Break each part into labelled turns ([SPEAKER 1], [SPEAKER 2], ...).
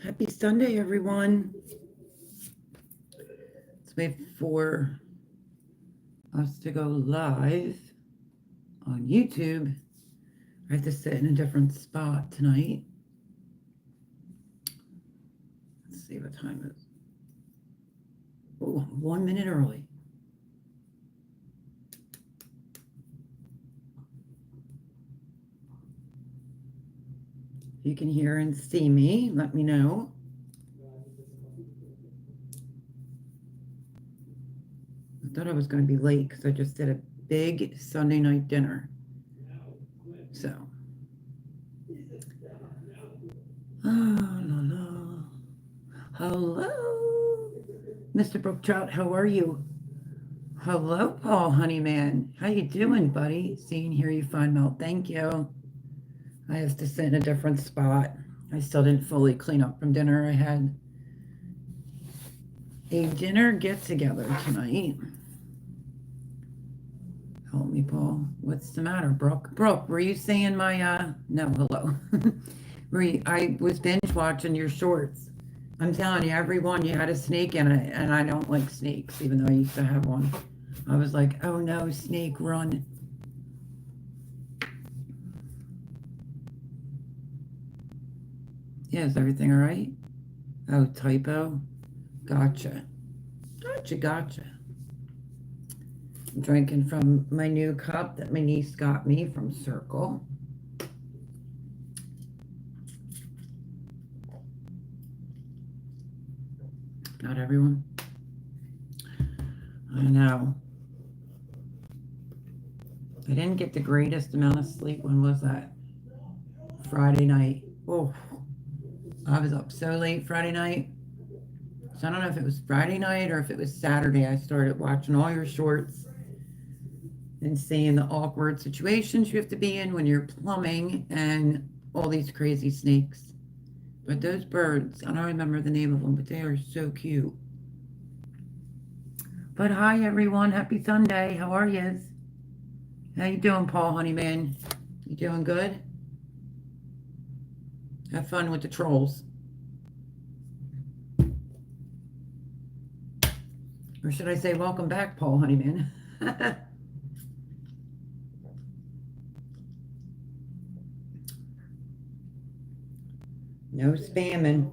[SPEAKER 1] Happy Sunday, everyone. Let's wait for us to go live on YouTube. I have to sit in a different spot tonight. Let's see what time it is. Oh, 1 minute early. If you can hear and see me, let me know. I thought I was going to be late because I just did a big Sunday night dinner. So, oh, la, la. Hello, Mr. Brook Trout. How are you? Hello, Paul Honeyman. How you doing, buddy? Seeing here you find melt. Thank you. I have to sit in a different spot. I still didn't fully clean up from dinner. I had a dinner get-together tonight. Help me, Paul. What's the matter, Brooke? Brooke, were you saying my, no, hello. I was binge watching your shorts. I'm telling you, every one you had a snake in it, and I don't like snakes, even though I used to have one. I was like, oh no, snake, run. Yeah, is everything all right? Oh, typo? Gotcha. Gotcha. I'm drinking from my new cup that my niece got me from Circle. Not everyone. I know. I didn't get the greatest amount of sleep. When was that? Friday night. Oh, I was up so late Friday night. So I don't know if it was Friday night or if it was Saturday. I started watching all your shorts and seeing the awkward situations you have to be in when you're plumbing and all these crazy snakes. But those birds, I don't remember the name of them, but they are so cute. But hi, everyone. Happy Sunday. How are yous? How you doing, Paul Honeyman? You doing good? Have fun with the trolls. Or should I say, welcome back, Paul Honeyman? No spamming.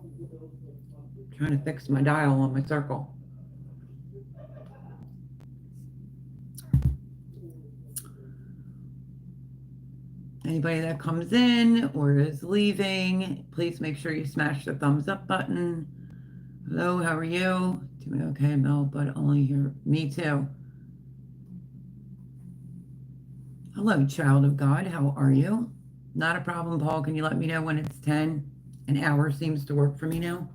[SPEAKER 1] Trying to fix my dial on my Circle. Anybody that comes in or is leaving, please make sure you smash the thumbs up button. Hello, how are you? Doing okay, Mel, but only here. Me too. Hello, child of God. How are you? Not a problem, Paul. Can you let me know when it's 10? An hour seems to work for me now.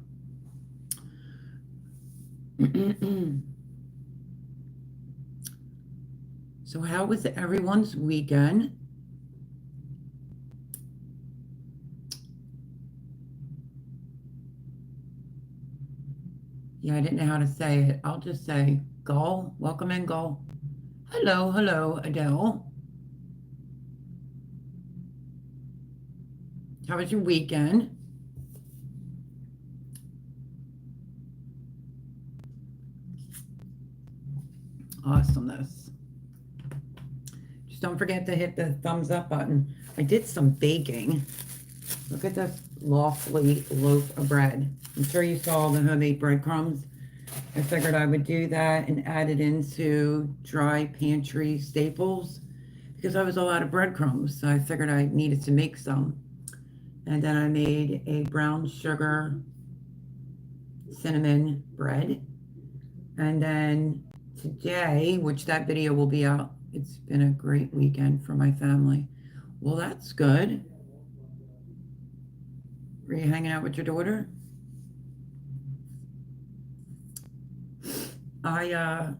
[SPEAKER 1] So how was everyone's weekend? Yeah, I didn't know how to say it. I'll just say Gull. Welcome in, Gull. Hello, Adele. How was your weekend? Awesomeness. Just don't forget to hit the thumbs up button. I did some baking. Look at this lofty loaf of bread. I'm sure you saw the homemade breadcrumbs. I figured I would do that and add it into dry pantry staples because I was all out of breadcrumbs. So I figured I needed to make some. And then I made a brown sugar cinnamon bread. And then today, which that video will be out, it's been a great weekend for my family. Well, that's good. Were you hanging out with your daughter? I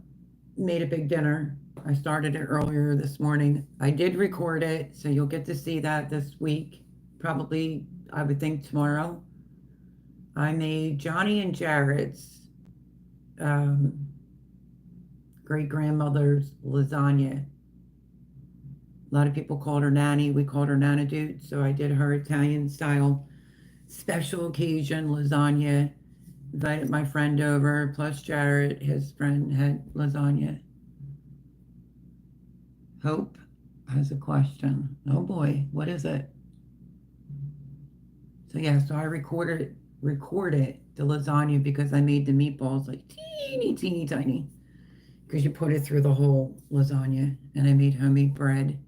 [SPEAKER 1] made a big dinner. I started it earlier this morning. I did record it, so you'll get to see that this week. Probably, I would think tomorrow. I made Johnny and Jared's great-grandmother's lasagna. A lot of people called her Nanny. We called her Nana Dude, so I did her Italian style special occasion lasagna. Invited my friend over, plus Jared, his friend, had lasagna. Hope has a question. Oh boy, what is it? So yeah, so I recorded the lasagna because I made the meatballs like teeny, teeny, tiny. Because you put it through the whole lasagna. And I made homemade bread,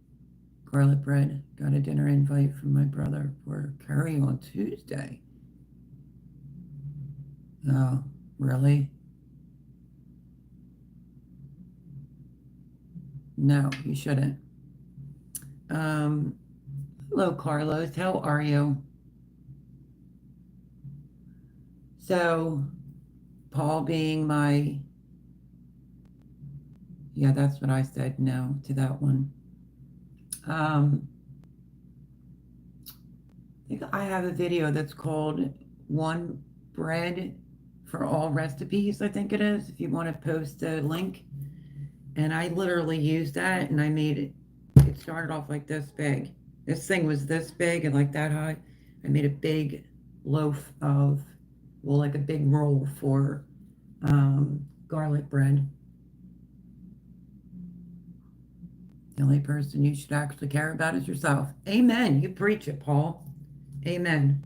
[SPEAKER 1] garlic bread. Got a dinner invite from my brother for curry on Tuesday. Oh, really? No, you shouldn't. Hello, Carlos. How are you? So, Paul being my, yeah, that's what I said no to that one. I think I have a video that's called One Bread for All Recipes, I think it is, if you want to post a link. And I literally used that and I made it, it started off like this big. This thing was this big and like that high. I made a big loaf of, well, like a big roll for garlic bread. The only person you should actually care about is yourself. Amen. You preach it, Paul. Amen.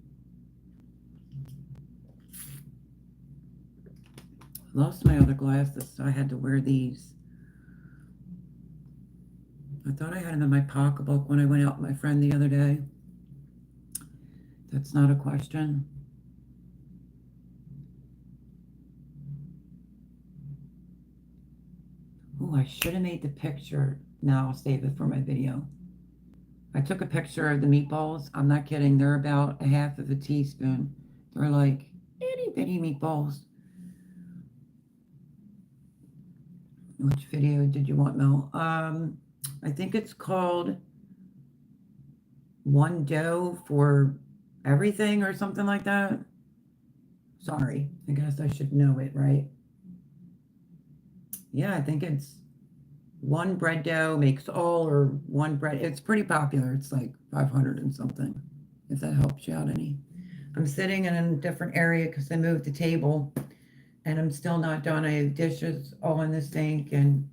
[SPEAKER 1] Lost my other glasses, so I had to wear these. I thought I had them in my pocketbook when I went out with my friend the other day. That's not a question. Oh, I should have made the picture. Now I'll save it for my video. I took a picture of the meatballs. I'm not kidding. They're about a half of a teaspoon. They're like itty bitty meatballs. Which video did you want, Mel? I think it's called One Dough for Everything or something like that. Sorry, I guess I should know it, right? Yeah, I think it's one bread dough makes all, or one bread. It's pretty popular. It's like 500 and something, if that helps you out any. I'm sitting in a different area because I moved the table and I'm still not done. I have dishes all in the sink and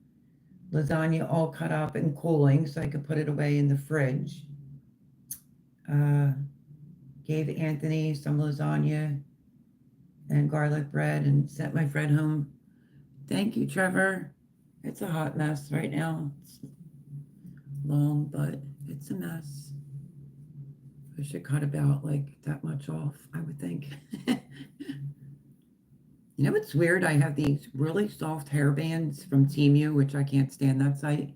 [SPEAKER 1] lasagna all cut up and cooling so I could put it away in the fridge. Gave Anthony some lasagna and garlic bread and sent my friend home. Thank you, Trevor. It's a hot mess right now. It's long, but it's a mess. I should cut about like that much off, I would think. You know what's weird? I have these really soft hair bands from Temu, which I can't stand that site.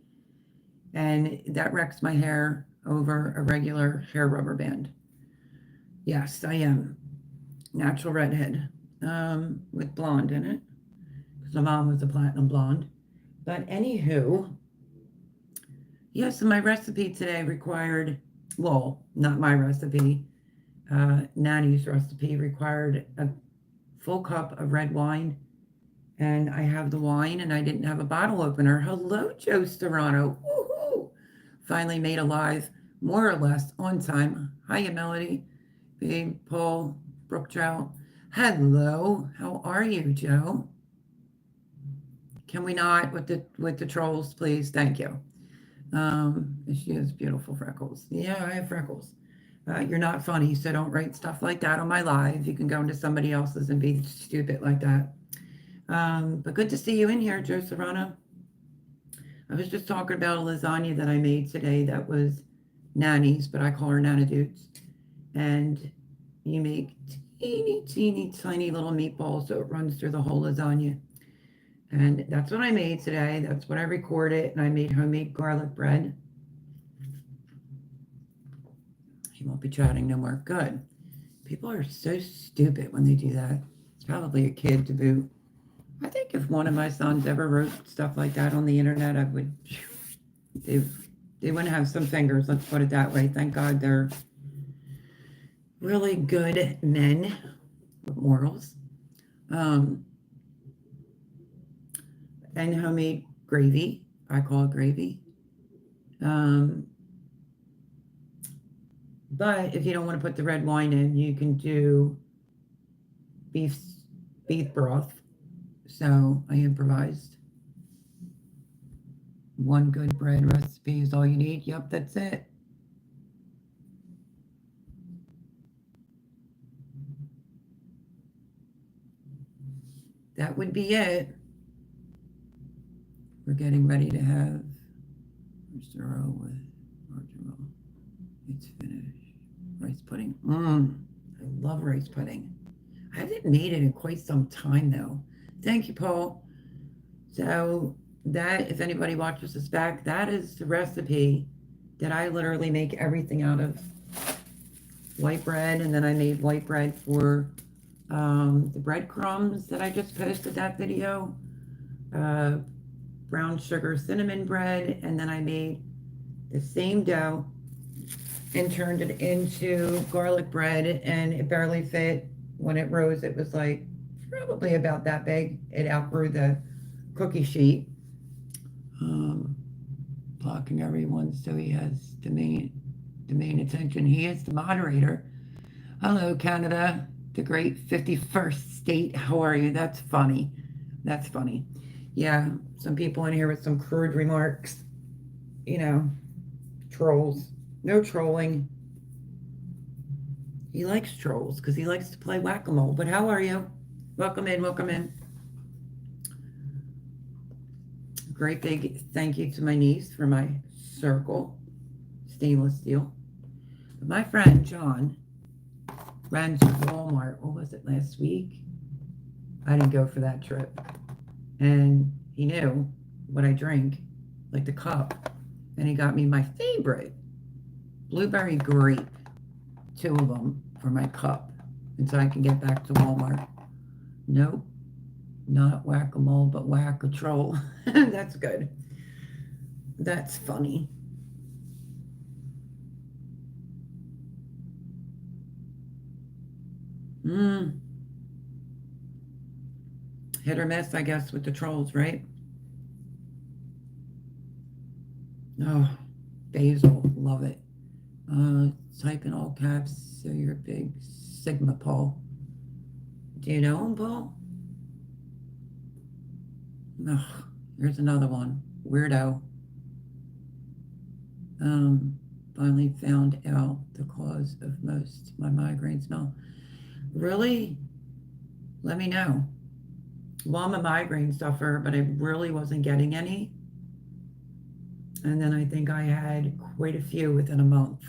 [SPEAKER 1] And that wrecks my hair over a regular hair rubber band. Yes, I am. Natural redhead with blonde in it. Because my mom was a platinum blonde. But anywho, yes, my recipe today required, well, not my recipe, Nanny's recipe required a full cup of red wine. And I have the wine and I didn't have a bottle opener. Hello, Joe Serrano. Woohoo! Finally made alive, more or less on time. Hiya, Melody. Babe, Paul, Brooke Trout. Hello, how are you, Joe? Can we not with the trolls, please? Thank you. She has beautiful freckles. Yeah, I have freckles. You're not funny, so don't write stuff like that on my live. You can go into somebody else's and be stupid like that. But good to see you in here, Joe Serrano. I was just talking about a lasagna that I made today that was Nanny's, but I call her Nana Dudes. And you make teeny, teeny, tiny little meatballs so it runs through the whole lasagna. And that's what I made today. That's what I recorded. And I made homemade garlic bread. He won't be chatting no more. Good. People are so stupid when they do that. It's probably a kid to boot. I think if one of my sons ever wrote stuff like that on the internet, I would, they wouldn't have some fingers, let's put it that way. Thank God they're really good men with morals. And homemade gravy. I call it gravy. But if you don't want to put the red wine in, you can do beef beef broth. So I improvised. One good bread recipe is all you need. Yep, that's it. That would be it. We're getting ready to have row with margarine. It's finished. Rice pudding. I love rice pudding. I haven't made it in quite some time though. Thank you, Paul. So that, if anybody watches this back, that is the recipe that I literally make everything out of. White bread, and then I made white bread for the breadcrumbs that I just posted that video. Brown sugar cinnamon bread, and then I made the same dough and turned it into garlic bread, and it barely fit. When it rose, it was like probably about that big. It outgrew the cookie sheet. Blocking everyone so he has the main attention. He is the moderator. Hello, Canada, the great 51st state. How are you? That's funny. That's funny. Yeah, some people in here with some crude remarks. You know, trolls. No trolling. He likes trolls because he likes to play whack-a-mole. But how are you? Welcome in, welcome in. Great big thank you to my niece for my circle, stainless steel. But my friend John ran to Walmart, what was it, last week? I didn't go for that trip. And he knew what I drink, like the cup. And he got me my favorite, blueberry grape, 2 of them for my cup. And so I can get back to Walmart. Nope. Not whack-a-mole, but whack-a-troll. That's good. That's funny. Hit or miss, I guess, with the trolls, right? Oh, basil, love it. Type in all caps, so you're a big Sigma, Paul. Do you know him, Paul? Ugh, here's another one. Weirdo. Finally found out the cause of most my migraines now. Really? Let me know. Well, I'm a migraine sufferer, but I really wasn't getting any. And then I think I had quite a few within a month.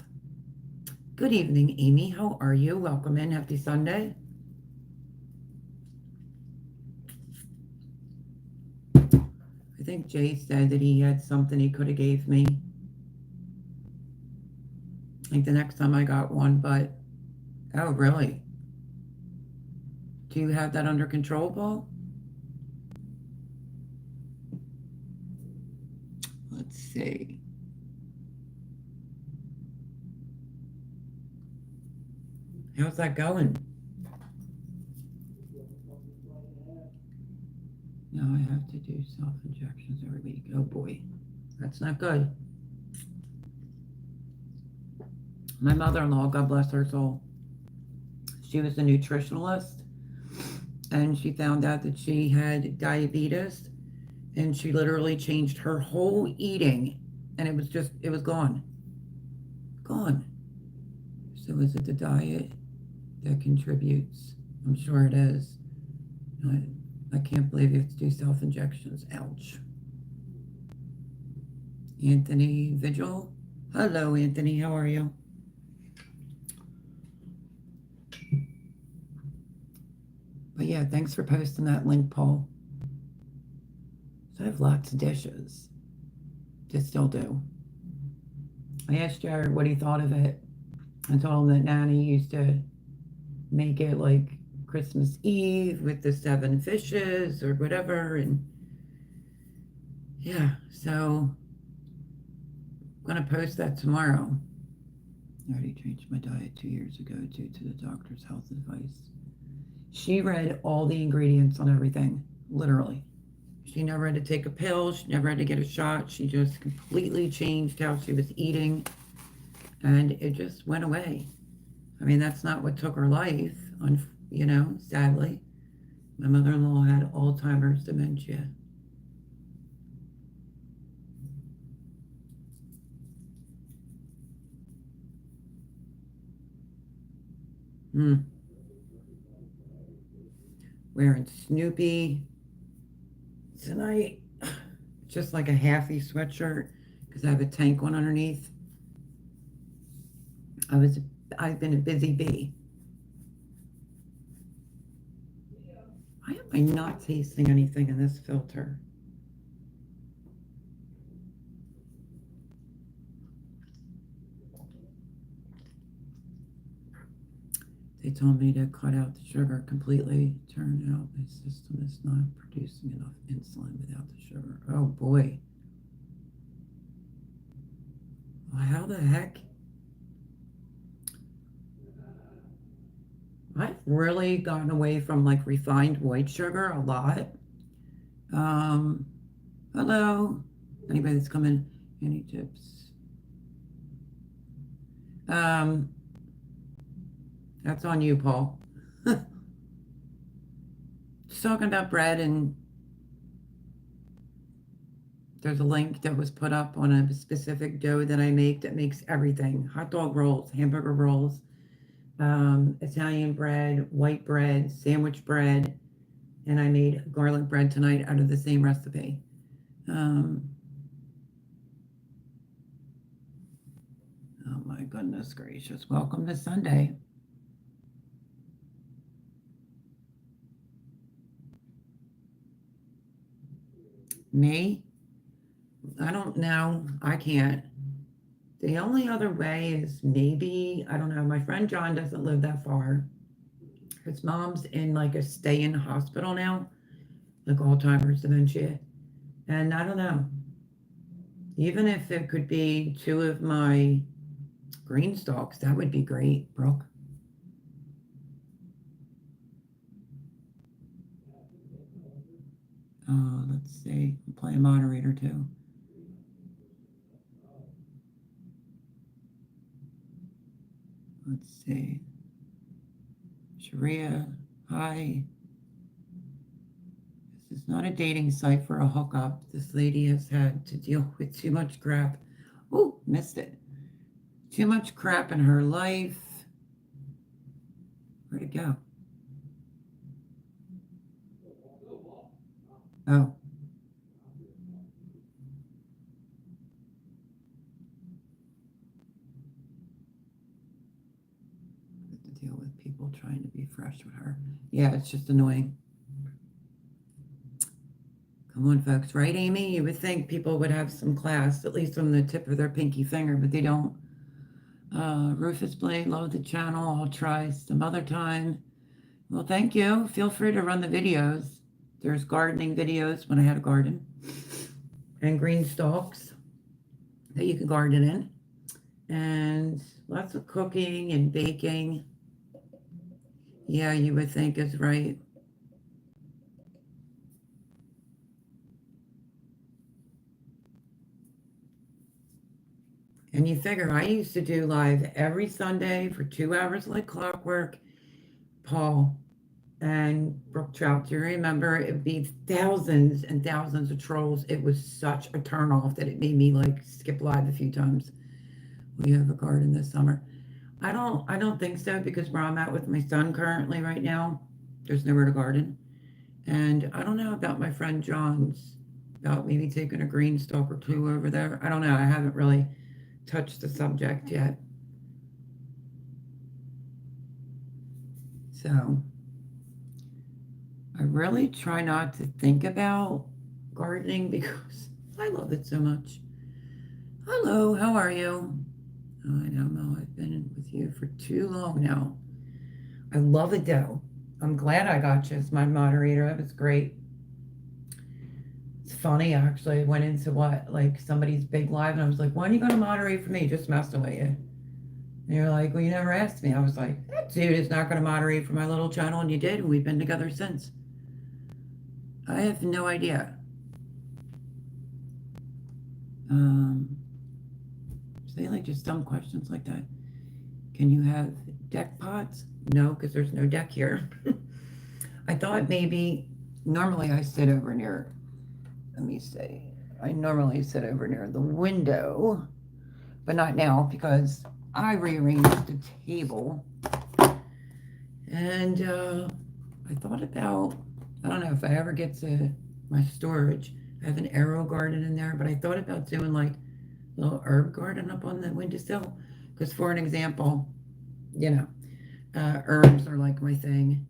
[SPEAKER 1] Good evening, Amy. How are you? Welcome in. Happy Sunday. I think Jay said that he had something he could have gave me. I think the next time I got one, but oh, really? Do you have that under control, Paul? Let's see. How's that going? Now I have to do self-injections every week. Oh boy, that's not good. My mother-in-law, God bless her soul, she was a nutritionalist, and she found out that she had diabetes, and she literally changed her whole eating, and it was gone. Gone. So is it the diet that contributes? I'm sure it is. I can't believe you have to do self-injections. Ouch. Anthony Vigil. Hello, Anthony. How are you? But yeah, thanks for posting that link, Paul. So I have lots of dishes. Just still do. I asked Jared what he thought of it. I told him that Nanny used to make it like Christmas Eve with the 7 fishes or whatever, and yeah, so I'm gonna post that tomorrow. I already changed my diet 2 years ago due to the doctor's health advice. She read all the ingredients on everything, literally. She never had to take a pill, she never had to get a shot, she just completely changed how she was eating. and it just went away. I mean, that's not what took her life, sadly. My mother-in-law had Alzheimer's dementia. Hmm. Wearing Snoopy tonight. Just like a halfy sweatshirt because I have a tank one underneath. I was I've been a busy bee. Why am I not tasting anything in this filter? They told me to cut out the sugar completely. Turned out my system is not producing enough insulin without the sugar. Oh boy. Well, how the heck? I've really gotten away from like refined white sugar a lot. Um, Hello. Anybody that's coming? Any tips? Um, that's on you, Paul. Just talking about bread, and there's a link that was put up on a specific dough that I make that makes everything: hot dog rolls, hamburger rolls, Italian bread, white bread, sandwich bread, and I made garlic bread tonight out of the same recipe. Um, oh my goodness gracious! Welcome to Sunday. Me? I don't know. I can't. The only other way is maybe, I don't know, my friend John doesn't live that far. His mom's in like a stay in hospital now, like Alzheimer's dementia. And I don't know, even if it could be two of my green stalks, that would be great, Brooke. Let's see, play a moderator too. Let's see. Sharia, hi. This is not a dating site for a hookup. This lady has had to deal with too much crap. Oh, missed it. Too much crap in her life. Where'd it go? Oh. To deal with people trying to be fresh with her. Yeah, it's just annoying. Come on, folks. Right, Amy? You would think people would have some class, at least from the tip of their pinky finger, but they don't. Rufus Blade, love the channel. I'll try some other time. Well, thank you. Feel free to run the videos. There's gardening videos when I had a garden, and green stalks that you can garden in, and lots of cooking and baking. Yeah, you would think is right. And you figure I used to do live every Sunday for 2 hours like clockwork. Paul and Brooke Trout, do you remember? It would be thousands and thousands of trolls. It was such a turnoff that it made me like skip live a few times. We have a garden this summer. I don't think so because where I'm at with my son currently right now, there's nowhere to garden. And I don't know about my friend John's about maybe taking a green stalk or two over there. I don't know. I haven't really touched the subject yet. So I really try not to think about gardening because I love it so much. Hello, how are you? Oh, I don't know. I've been with you for too long now. I love a dough. I'm glad I got you as my moderator. That was great. It's funny, actually. I went into like somebody's big live, and I was like, "When are you going to moderate for me?" Just messing with you. And you're like, "Well, you never asked me." I was like, "That dude is not going to moderate for my little channel," and you did, and we've been together since. I have no idea. they like just dumb questions like that. Can you have deck pots? No, because there's no deck here. I thought maybe, normally I sit over near, let me see, I normally sit over near the window, but not now because I rearranged the table. And I thought about, I don't know if I ever get to my storage, I have an arrow garden in there, but I thought about doing like a little herb garden up on the windowsill. Because for an example, you know, herbs are like my thing.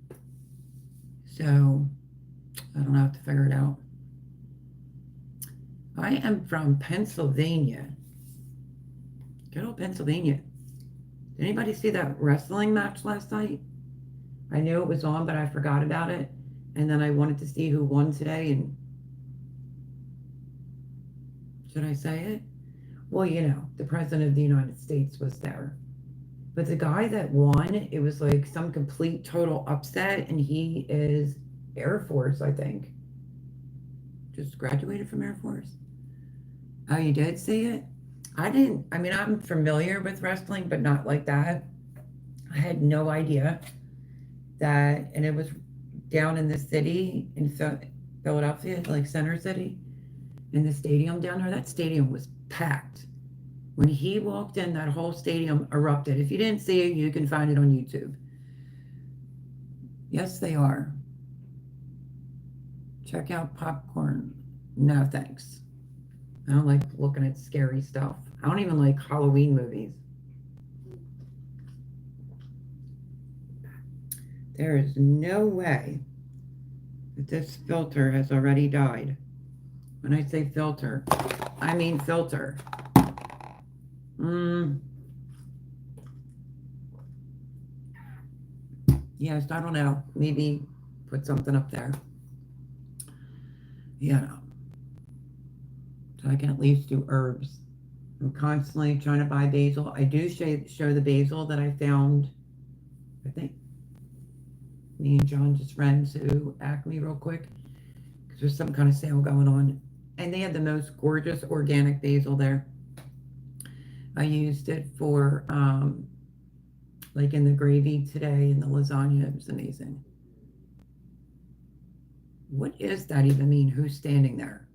[SPEAKER 1] So I don't have to figure it out. I am from Pennsylvania. Good old Pennsylvania. Did anybody see that wrestling match last night? I knew it was on, but I forgot about it. And then I wanted to see who won today. And should I say it? Well, you know, the President of the United States was there. But the guy that won, it was like some complete total upset. And he is Air Force, I think. Just graduated from Air Force. Oh, you did see it? I didn't. I mean, I'm familiar with wrestling, but not like that. I had no idea that, and it was down in the city in Philadelphia, like Center City, in the stadium down there. That stadium was packed. When he walked in, that whole stadium erupted. If you didn't see it, you can find it on YouTube. Yes, they are. Check out popcorn. No, thanks. I don't like looking at scary stuff. I don't even like Halloween movies. There is no way that this filter has already died. When I say filter, I mean filter. Yes, I don't know. Maybe put something up there. Yeah. So I can at least do herbs. I'm constantly trying to buy basil. I do show the basil that I found. I think me and John just ran to Acme real quick because there's some kind of sale going on. And they had the most gorgeous organic basil there. I used it for, like in the gravy today and the lasagna. It was amazing. What does that even mean? Who's standing there?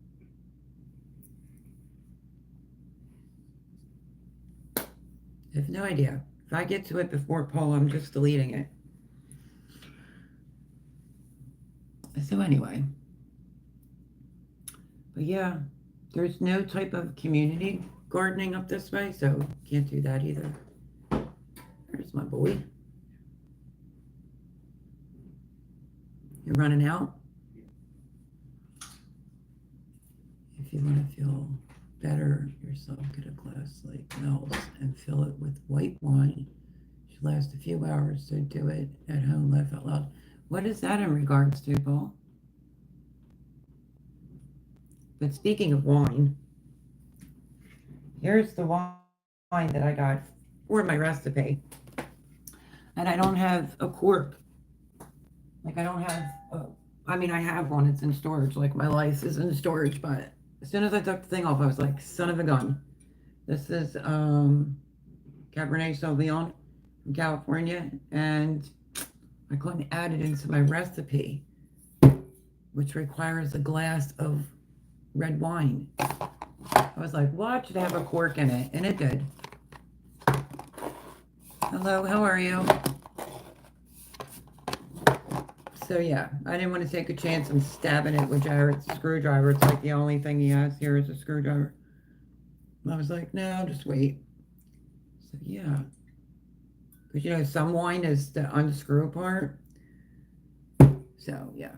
[SPEAKER 1] I have no idea. If I get to it before Paul, I'm just deleting it. So anyway, but yeah, there's no type of community gardening up this way, so can't do that either. There's my boy. You're running out? If you want to feel better yourself, get a glass like Mel's and fill it with white wine. It should last a few hours, so do it at home, laugh out loud. What is that in regards to, Paul? But speaking of wine, here's the wine that I got for my recipe. And I don't have a cork. Like I don't have, I mean, I have one, it's in storage, like my life is in storage, but as soon as I took the thing off, I was like, son of a gun. This is Cabernet Sauvignon from California, and I couldn't add it into my recipe, which requires a glass of red wine. I was like, what? Should have a cork in it? And it did. Hello, how are you? So yeah, I didn't want to take a chance on stabbing it with Jared's screwdriver. It's like the only thing he has here is a screwdriver. I was like, no, just wait. So yeah. Because you know, some wine is the unscrew part. So yeah.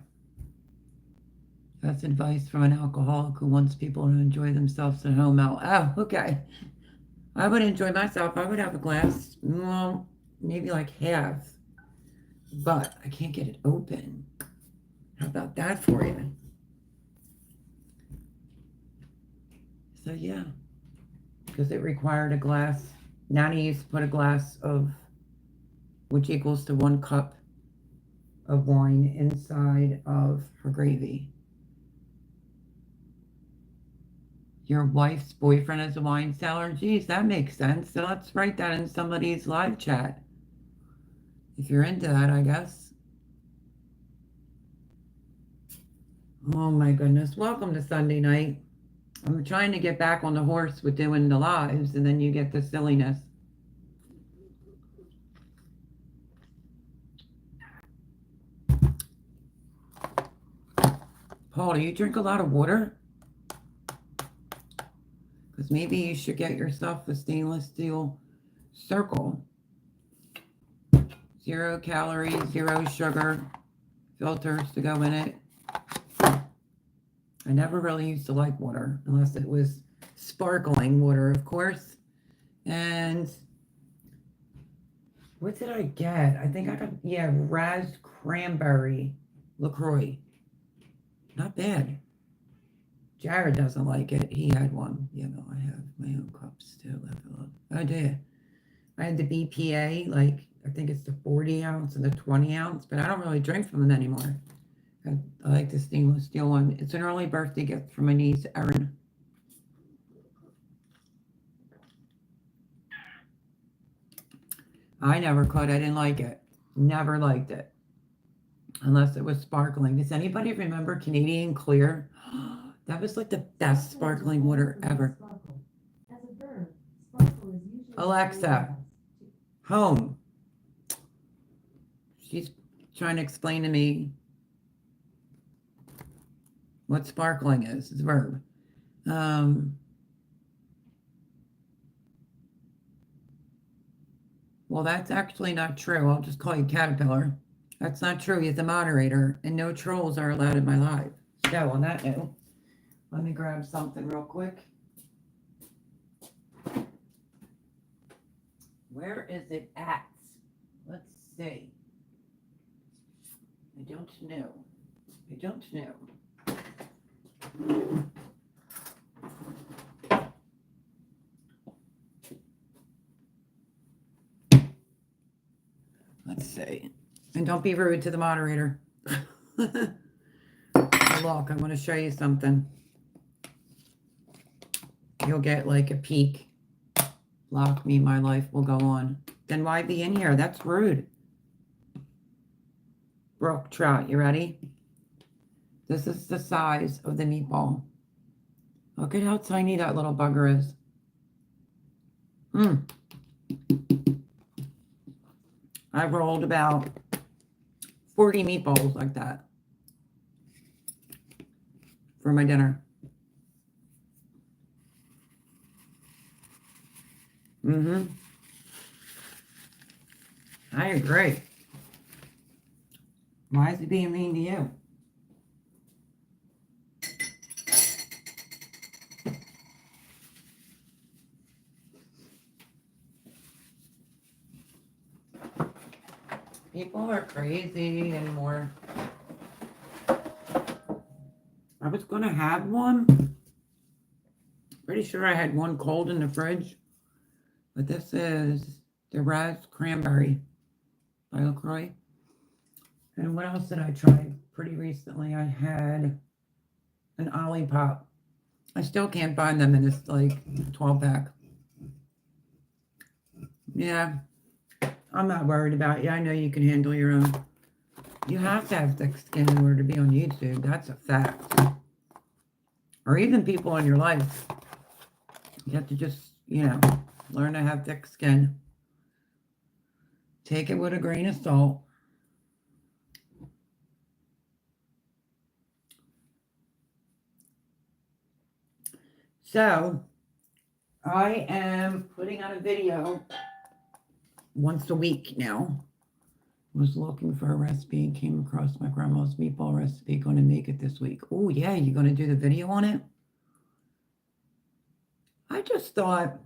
[SPEAKER 1] That's advice from an alcoholic who wants people to enjoy themselves at home. Oh, okay. I would enjoy myself. I would have a glass, well, maybe like half. But I can't get it open. How about that for you? So yeah, because it required a glass. Nana used to put a glass of, which equals to 1 cup of wine inside of her gravy. Your wife's boyfriend is a wine cellar. Geez, that makes sense. So let's write that in somebody's live chat. If you're into that, I guess. Oh my goodness. Welcome to Sunday night. I'm trying to get back on the horse with doing the lives, and then you get the silliness. Paul, do you drink a lot of water? Because maybe you should get yourself a stainless steel circle. 0 calories, 0 sugar, filters to go in it. I never really used to like water unless it was sparkling water, of course. And what did I get? I think I got, yeah, Raz Cranberry LaCroix. Not bad. Jared doesn't like it. He had one. You know, I have my own cups too. I did. I had the BPA, like, I think it's the 40 ounce and the 20 ounce, but I don't really drink from them anymore. I like the stainless steel one. It's an early birthday gift from my niece, Erin. I never could. I didn't like it. Never liked it. Unless it was sparkling. Does anybody remember Canadian Clear? That was like the best sparkling water ever. Alexa, home. She's trying to explain to me what sparkling is. It's a verb. Well, that's actually not true. I'll just call you Caterpillar. That's not true. He's the moderator, and no trolls are allowed in my live. So, on that note, let me grab something real quick. Where is it at? Let's see. I don't know. I don't know. Let's see. And don't be rude to the moderator. Look, I want to show you something. You'll get like a peek. Block me, my life will go on. Then why be in here? That's rude. Brook Trout, you ready? This is the size of the meatball. Look at how tiny that little bugger is. I rolled about 40 meatballs like that for my dinner. I agree. Why is he being mean to you? People are crazy anymore. I was going to have one. Pretty sure I had one cold in the fridge. But this is the Raz Cranberry by LaCroix. And what else did I try pretty recently? I had an Olipop. I still can't find them in this like 12-pack. Yeah, I'm not worried about you. I know you can handle your own. You have to have thick skin in order to be on YouTube. That's a fact. Or even people in your life. You have to just, learn to have thick skin. Take it with a grain of salt. So, I am putting out a video once a week now. Was looking for a recipe and came across my grandma's meatball recipe. Going to make it this week. Oh, yeah, you're going to do the video on it? I just thought,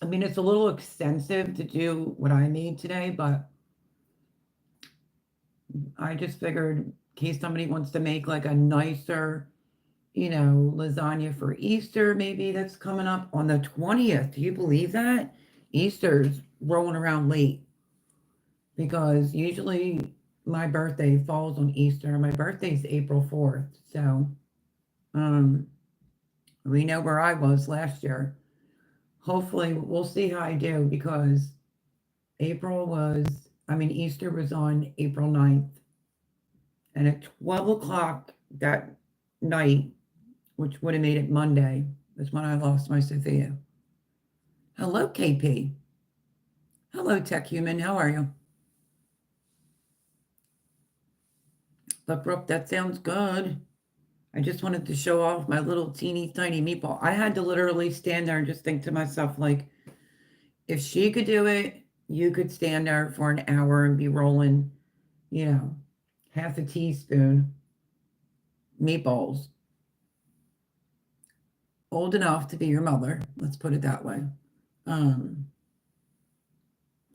[SPEAKER 1] I mean, it's a little extensive to do what I made today, but I just figured in case somebody wants to make like a nicer, lasagna for Easter, maybe that's coming up on the 20th. Do you believe that? Easter's rolling around late because usually my birthday falls on Easter. My birthday's April 4th. So, We know where I was last year. Hopefully, we'll see how I do because Easter was on April 9th. And at 12 o'clock that night, which would have made it Monday, is when I lost my Sophia. Hello, KP. Hello, Tech Human. How are you? But Brooke, that sounds good. I just wanted to show off my little teeny tiny meatball. I had to literally stand there and just think to myself, like, if she could do it, you could stand there for an hour and be rolling, half a teaspoon meatballs. Old enough to be your mother, let's put it that way. But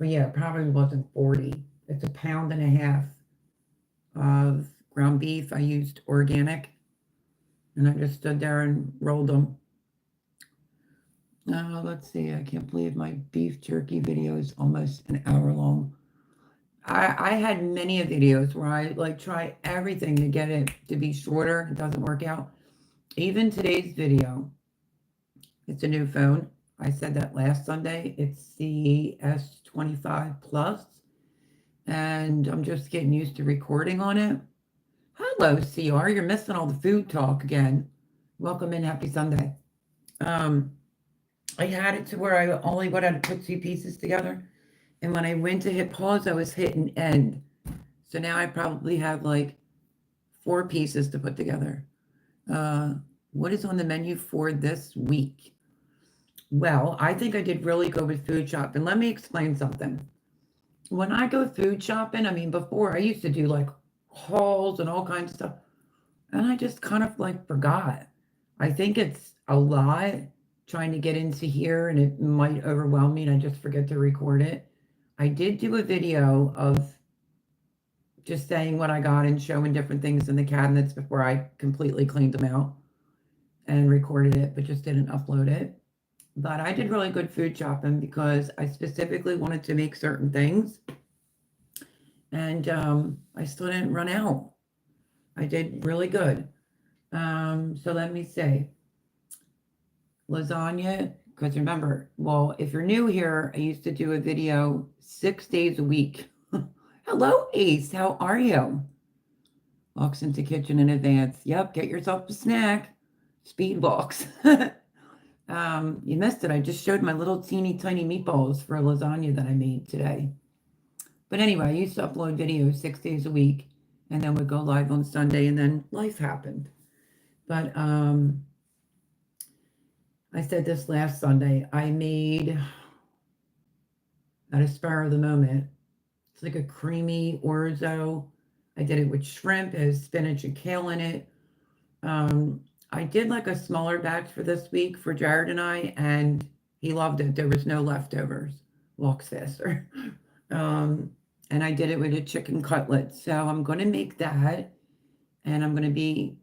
[SPEAKER 1] yeah, it probably wasn't 40. It's 1.5 pounds of ground beef. I used organic, and I just stood there and rolled them. Let's see. I can't believe my beef jerky video is almost an hour long. I had many videos where I try everything to get it to be shorter. It doesn't work out. Even today's video, it's a new phone. I said that last Sunday. It's the S25 Plus, and I'm just getting used to recording on it. Hello, CR. You're missing all the food talk again. Welcome in. Happy Sunday. I had it to where I only would have to put 2 pieces together. And when I went to hit pause, I was hitting end. So now I probably have 4 pieces to put together. What is on the menu for this week? Well, I think I did really good with food shopping. Let me explain something. When I go food shopping, before I used to do hauls and all kinds of stuff. And I just kind of forgot. I think it's a lot trying to get into here and it might overwhelm me and I just forget to record it. I did do a video of just saying what I got and showing different things in the cabinets before I completely cleaned them out and recorded it, but just didn't upload it. But I did really good food shopping because I specifically wanted to make certain things. And I still didn't run out. I did really good. So let me say, lasagna, because remember, well, if you're new here, I used to do a video 6 days a week. Hello, Ace. How are you? Walks into kitchen in advance. Yep, get yourself a snack. Speed walks. You missed it. I just showed my little teeny tiny meatballs for a lasagna that I made today. But anyway, I used to upload videos 6 days a week and then would go live on Sunday, and then life happened. But I said this last Sunday, I made at a spur of the moment. It's like a creamy orzo. I did it with shrimp, it has spinach and kale in it. I did a smaller batch for this week for Jared and I, and he loved it. There was no leftovers. Walks faster. And I did it with a chicken cutlet. So I'm going to make that, and I'm going to be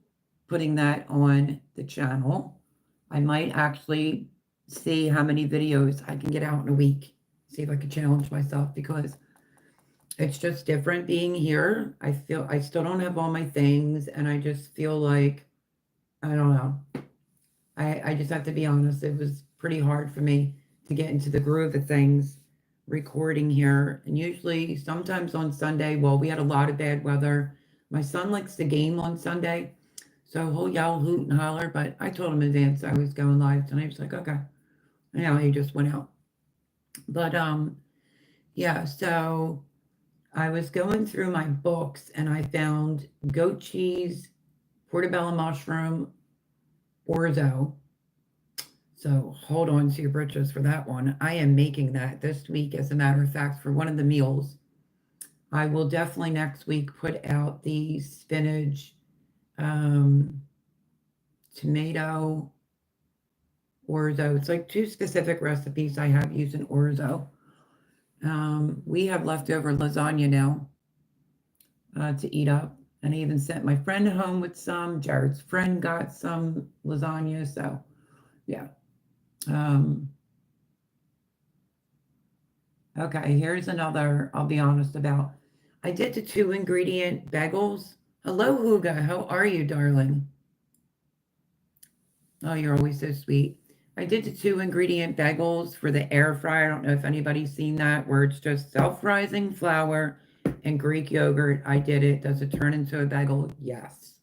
[SPEAKER 1] putting that on the channel. I might actually see how many videos I can get out in a week. See if I can challenge myself, because it's just different being here. I feel I still don't have all my things, and I just feel like, I don't know. I just have to be honest. It was pretty hard for me to get into the groove of things recording here. And usually, sometimes on Sunday, well, we had a lot of bad weather. My son likes to game on Sunday, so he'll yell, hoot, and holler. But I told him in advance I was going live tonight. He was like, okay. And he just went out. But yeah, so I was going through my books and I found goat cheese, portobello mushroom, orzo. So hold on to your britches for that one. I am making that this week, as a matter of fact, for one of the meals. I will definitely next week put out the spinach, tomato, orzo. It's like 2 specific recipes I have using orzo. We have leftover lasagna now to eat up. And I even sent my friend home with some. Jared's friend got some lasagna. So, yeah. Okay, here's another I'll be honest about. I did the 2 ingredient bagels. Hello, Huga. How are you, darling? Oh, you're always so sweet. I did the 2 ingredient bagels for the air fryer. I don't know if anybody's seen that, where it's just self-rising flour and Greek yogurt. I did it. Does it turn into a bagel? Yes.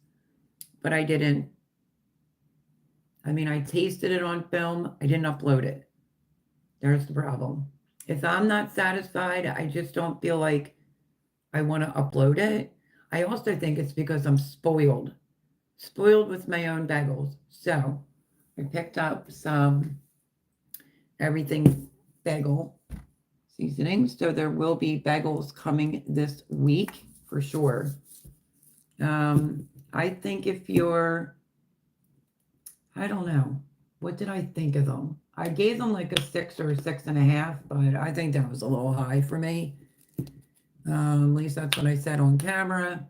[SPEAKER 1] But I didn't. I mean, I tasted it on film. I didn't upload it. There's the problem. If I'm not satisfied, I just don't feel like I want to upload it. I also think it's because I'm spoiled with my own bagels. So I picked up some everything bagel seasonings. So there will be bagels coming this week for sure. I think if you're, I don't know, what did I think of them? I gave them like a 6 or a 6.5, but I think that was a little high for me. At least that's what I said on camera.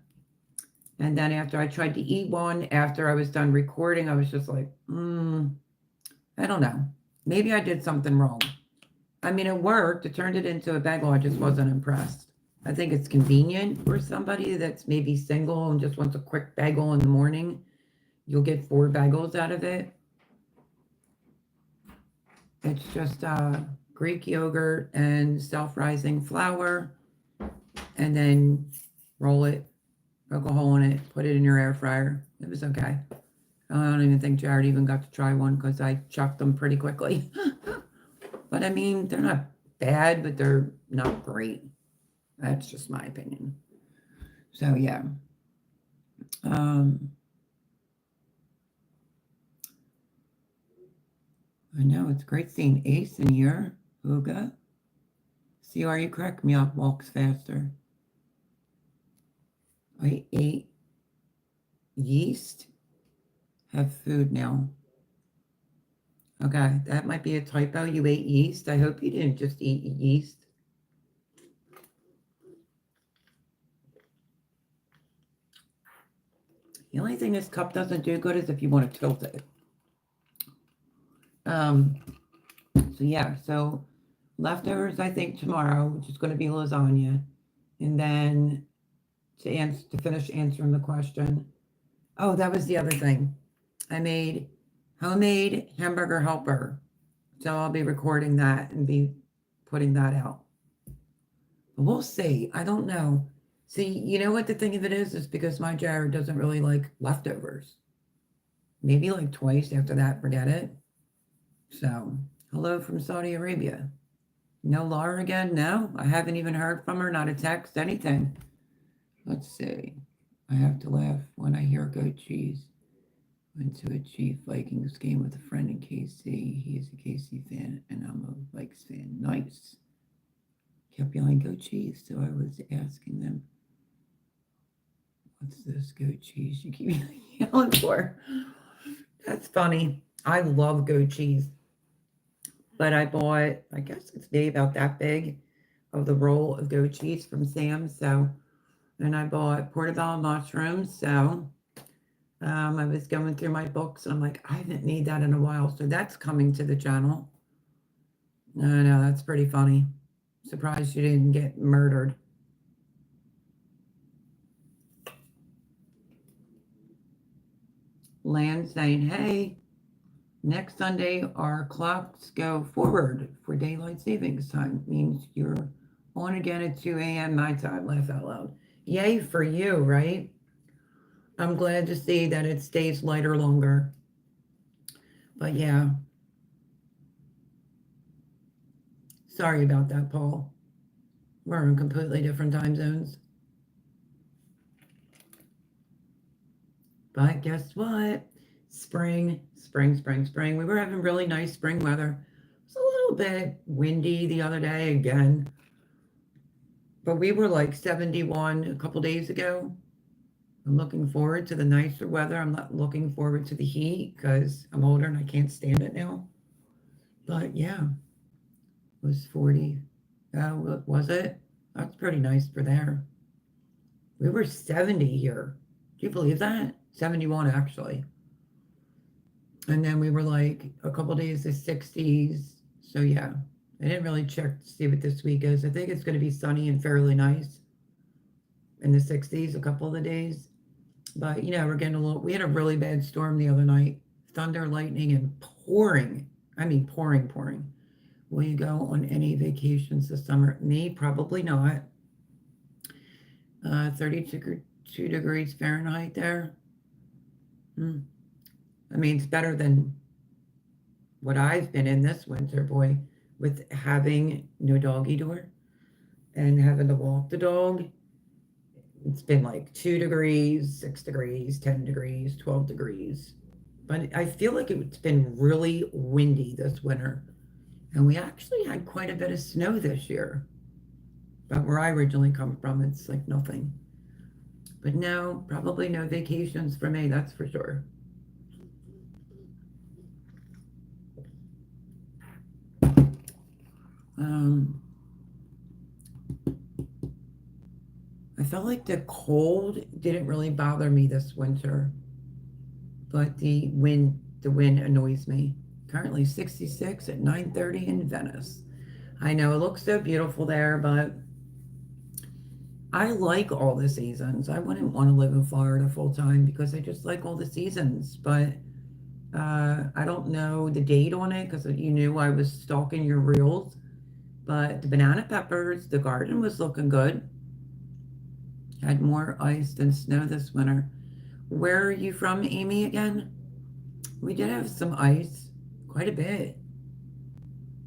[SPEAKER 1] And then after I tried to eat one, after I was done recording, I was just like, I don't know. Maybe I did something wrong. I mean, it worked. It turned it into a bagel. I just wasn't impressed. I think it's convenient for somebody that's maybe single and just wants a quick bagel in the morning. You'll get 4 bagels out of it. It's just Greek yogurt and self-rising flour, and then roll it, poke a hole in it, put it in your air fryer. It was okay. I don't even think Jared even got to try one because I chucked them pretty quickly. But I mean, they're not bad, but they're not great. That's just my opinion. So yeah. I know it's great seeing Ace in here. Huga. CR, you correct me up, walks faster. I ate yeast. Have food now. Okay, that might be a typo. You ate yeast. I hope you didn't just eat yeast. The only thing this cup doesn't do good is if you want to tilt it. So yeah, so leftovers I think tomorrow, which is going to be lasagna. And then to finish answering the question. Oh, that was the other thing. I made homemade hamburger helper. So I'll be recording that and be putting that out. But we'll see. I don't know. See, you know what the thing of it is because my Jared doesn't really like leftovers. Maybe like twice after that, forget it. So, hello from Saudi Arabia. No Laura again? No, I haven't even heard from her, not a text, anything. Let's see. I have to laugh when I hear goat cheese. Went to a Chief Vikings game with a friend in KC. He's a KC fan, and I'm a Vikes fan. Nice. Kept yelling goat cheese, so I was asking them, what's this goat cheese you keep yelling for? That's funny. I love goat cheese. But I bought, I guess it's maybe about that big of the roll of goat cheese from Sam's. So, and I bought portobello mushrooms. So, I was going through my books and I'm like, I haven't made that in a while. So that's coming to the channel. I know, that's pretty funny. Surprised you didn't get murdered. Land saying, hey, next Sunday our clocks go forward for daylight savings time. Means you're on again at 2 a.m. my time. Laugh out loud. Yay for you, right? I'm glad to see that it stays lighter longer. But yeah. Sorry about that, Paul. We're in completely different time zones. But guess what? Spring. We were having really nice spring weather. It was a little bit windy the other day again. But we were like 71 a couple days ago. I'm looking forward to the nicer weather. I'm not looking forward to the heat because I'm older and I can't stand it now. But yeah, it was 40. Was it? That's pretty nice for there. We were 70 here. Do you believe that? 71 actually. And then we were like a couple days of 60s. So yeah, I didn't really check to see what this week is. I think it's going to be sunny and fairly nice in the 60s a couple of the days. But you know, we're getting we had a really bad storm the other night, thunder, lightning, and pouring. I mean, pouring, pouring. Will you go on any vacations this summer? Me, probably not. 32 degrees Fahrenheit there. Hmm. I mean, it's better than what I've been in this winter, boy, with having no doggy door and having to walk the dog. It's been like 2 degrees, 6 degrees, 10 degrees, 12 degrees. But I feel like it's been really windy this winter. And we actually had quite a bit of snow this year. But where I originally come from, it's like nothing. But no, probably no vacations for me, that's for sure. Um, I felt like the cold didn't really bother me this winter, but the wind annoys me. Currently 66 at 9:30 in Venice. I know it looks so beautiful there, but I like all the seasons. I wouldn't want to live in Florida full time because I just like all the seasons. But I don't know the date on it because you knew I was stalking your reels. But the banana peppers, the garden was looking good. Had more ice than snow this winter. Where are you from, Amy, again? We did have some ice, quite a bit.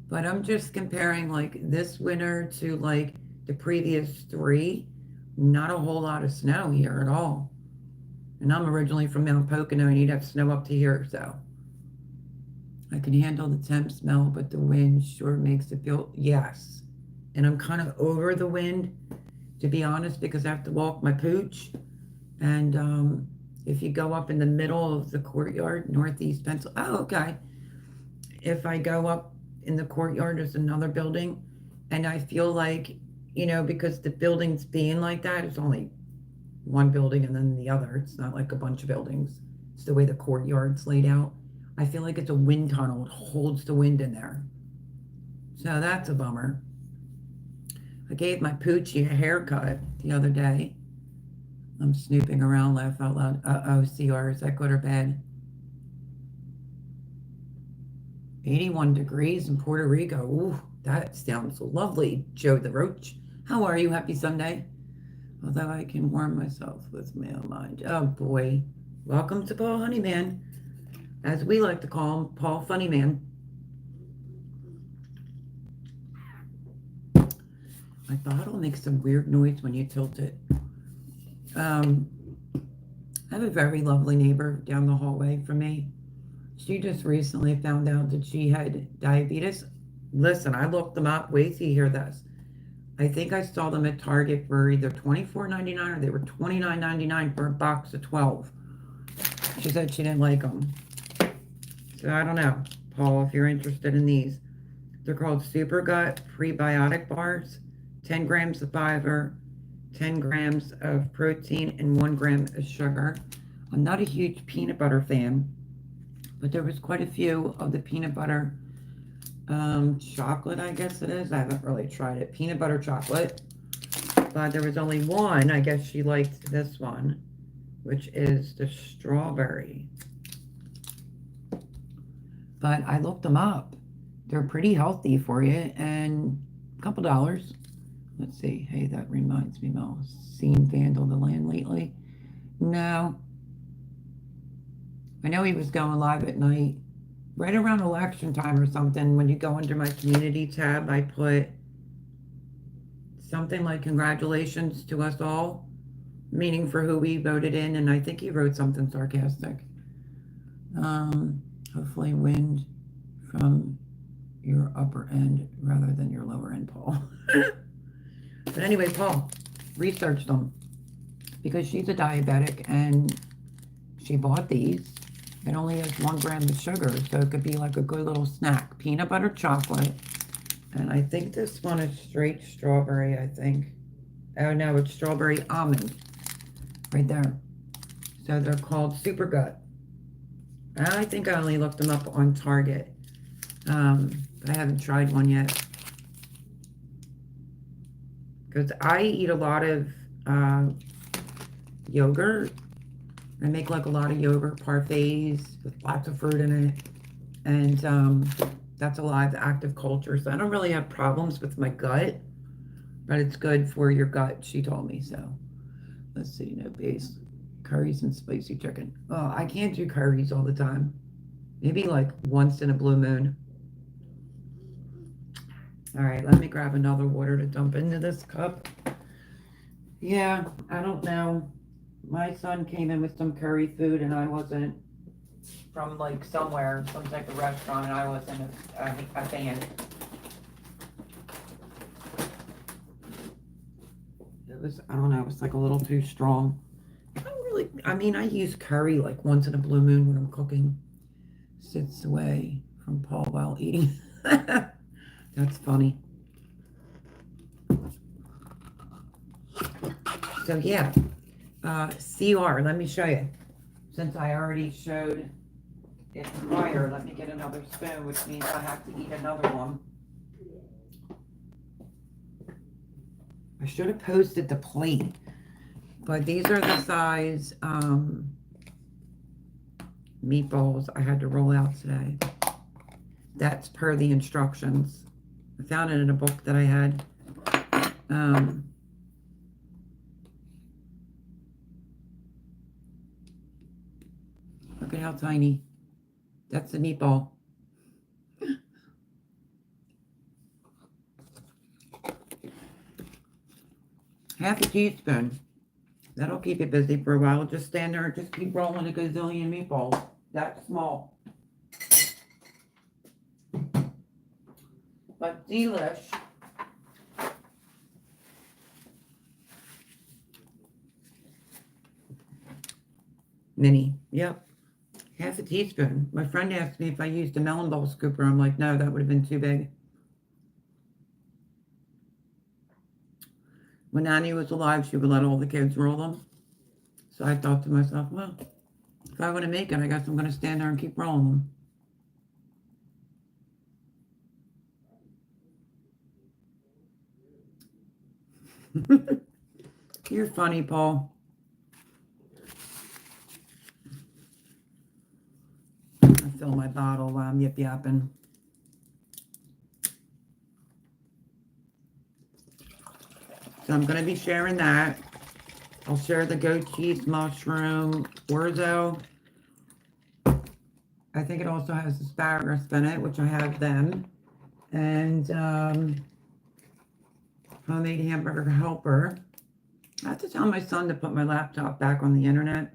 [SPEAKER 1] But I'm just comparing like this winter to like the previous three. Not a whole lot of snow here at all. And I'm originally from Mount Pocono and you'd have snow up to here, so I can handle the temp smell, but the wind sure makes it feel, yes. And I'm kind of over the wind, to be honest, because I have to walk my pooch. And if you go up in the middle of the courtyard, northeast pencil, oh, okay. If I go up in the courtyard, there's another building, and I feel like, because the buildings being like that, it's only one building and then the other. It's not like a bunch of buildings. It's the way the courtyard's laid out. I feel like it's a wind tunnel. It holds the wind in there. So that's a bummer. I gave my Poochie a haircut the other day. I'm snooping around, laugh out loud. Uh-oh, CR, is that good or bad? 81 degrees in Puerto Rico. Ooh, that sounds lovely. Joe the Roach. How are you? Happy Sunday. Although I can warm myself with male mind. Oh boy. Welcome to Paul Honeyman, as we like to call him, Paul Funnyman. My bottle makes some weird noise when you tilt it. I have a very lovely neighbor down the hallway from me. She just recently found out that she had diabetes. Listen, I looked them up. Wait till you hear this. I think I saw them at Target for either $24.99 or they were $29.99 for a box of 12. She said she didn't like them. So I don't know, Paul, if you're interested in these. They're called Super Gut Prebiotic Bars. 10 grams of fiber, 10 grams of protein, and 1 gram of sugar. I'm not a huge peanut butter fan, but there was quite a few of the peanut butter chocolate, I guess it is. I haven't really tried it. Peanut butter chocolate. But there was only one. I guess she liked this one, which is the strawberry. But I looked them up. They're pretty healthy for you and a couple dollars. Let's see. Hey, that reminds me, Mel. Seen Vandal the Land lately? No. I know he was going live at night. Right around election time or something, when you go under my community tab, I put something like congratulations to us all, meaning for who we voted in, and I think he wrote something sarcastic. Hopefully wind from your upper end rather than your lower end, Paul. But anyway, Paul researched them because she's a diabetic and she bought these. It only has 1 gram of sugar, so it could be like a good little snack. Peanut butter chocolate. And I think this one is straight strawberry, I think. Oh no, it's strawberry almond. Right there. So they're called Super Gut. I think I only looked them up on Target. But I haven't tried one yet. Because I eat a lot of yogurt. I make like a lot of yogurt parfaits with lots of fruit in it. And that's a lot of active culture. So I don't really have problems with my gut, but it's good for your gut, she told me. So let's see, no base. Curries and spicy chicken. Oh, I can't do curries all the time. Maybe like once in a blue moon. All right, let me grab another water to dump into this cup. Yeah, I don't know. My son came in with some curry food and I wasn't from like somewhere, some type of restaurant, and I wasn't a fan. It was, I don't know, it was like a little too strong. I don't really, I mean, I use curry like once in a blue moon when I'm cooking. Sits away from Paul while eating. That's funny. So yeah, CR, let me show you. Since I already showed it prior, let me get another spoon, which means I have to eat another one. I should have posted the plate, but these are the size meatballs I had to roll out today. That's per the instructions. I found it in a book that I had. Look at how tiny. That's the meatball. Half a teaspoon. That'll keep you busy for a while. Just stand there and just keep rolling a gazillion meatballs. That small. But delish. Mini. Yep. Half a teaspoon. My friend asked me if I used a melon bowl scooper. I'm like, no, that would have been too big. When Annie was alive, she would let all the kids roll them. So I thought to myself, well, if I want to make it, I guess I'm going to stand there and keep rolling them. You're funny, Paul. I fill my bottle while I'm yip-yapping. So I'm going to be sharing that. I'll share the goat cheese, mushroom, orzo. I think it also has asparagus in it, which I have them. And homemade hamburger helper. I have to tell my son to put my laptop back on the internet.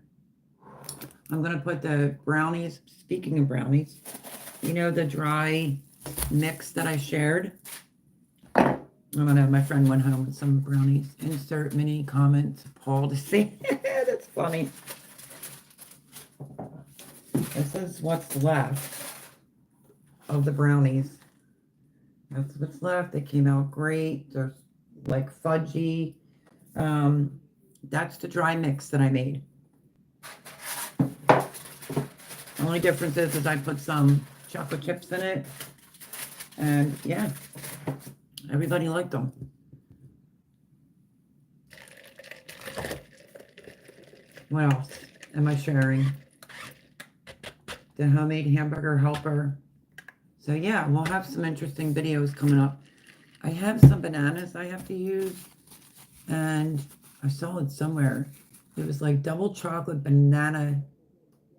[SPEAKER 1] I'm going to put the brownies, speaking of brownies, you know, the dry mix that I shared. I'm going to, my friend went home with some brownies. Insert mini comments, Paul, to see. That's funny. This is what's left of the brownies. That's what's left. They came out great. They're like fudgy. That's the dry mix that I made. The only difference is I put some chocolate chips in it. And yeah, everybody liked them. What else am I sharing? The homemade hamburger helper. So yeah, we'll have some interesting videos coming up. I have some bananas I have to use. And I saw it somewhere. It was like double chocolate banana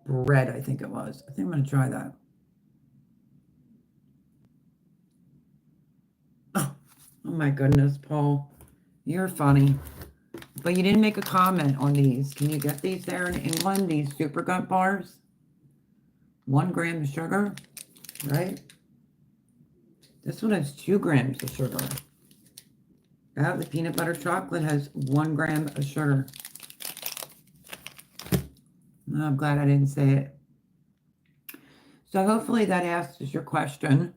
[SPEAKER 1] bread, I think it was. I think I'm going to try that. Oh my goodness, Paul. You're funny. But you didn't make a comment on these. Can you get these there in England? These Super Gut bars? 1 gram of sugar, right? This one has 2 grams of sugar. The peanut butter chocolate has 1 gram of sugar. I'm glad I didn't say it. So hopefully that answers your question.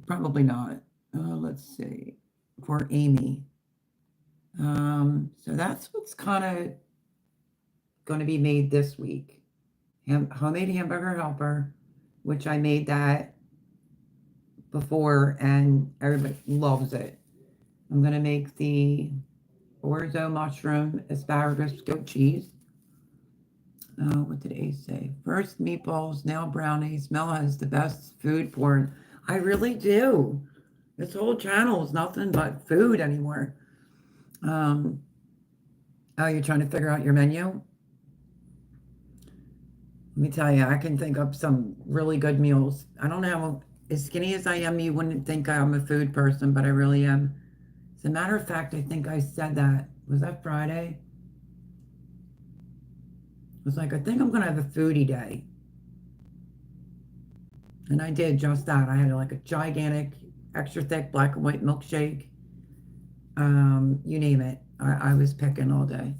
[SPEAKER 1] Probably not. Let's see. For Amy. So that's what's kind of going to be made this week. Homemade hamburger helper, which I made that before and everybody loves it. I'm going to make the orzo mushroom, asparagus, goat cheese. What did Ace say? First meatballs, now brownies. Mel has the best food porn. I really do. This whole channel is nothing but food anymore. Um, oh, you're trying to figure out your menu? Let me tell you, I can think of some really good meals. I don't know, as skinny as I am, you wouldn't think I'm a food person, but I really am. As a matter of fact, I think I said that. Was that Friday? I was like, I think I'm going to have a foodie day. And I did just that. I had like a gigantic, extra thick black and white milkshake. You name it. I was picking all day.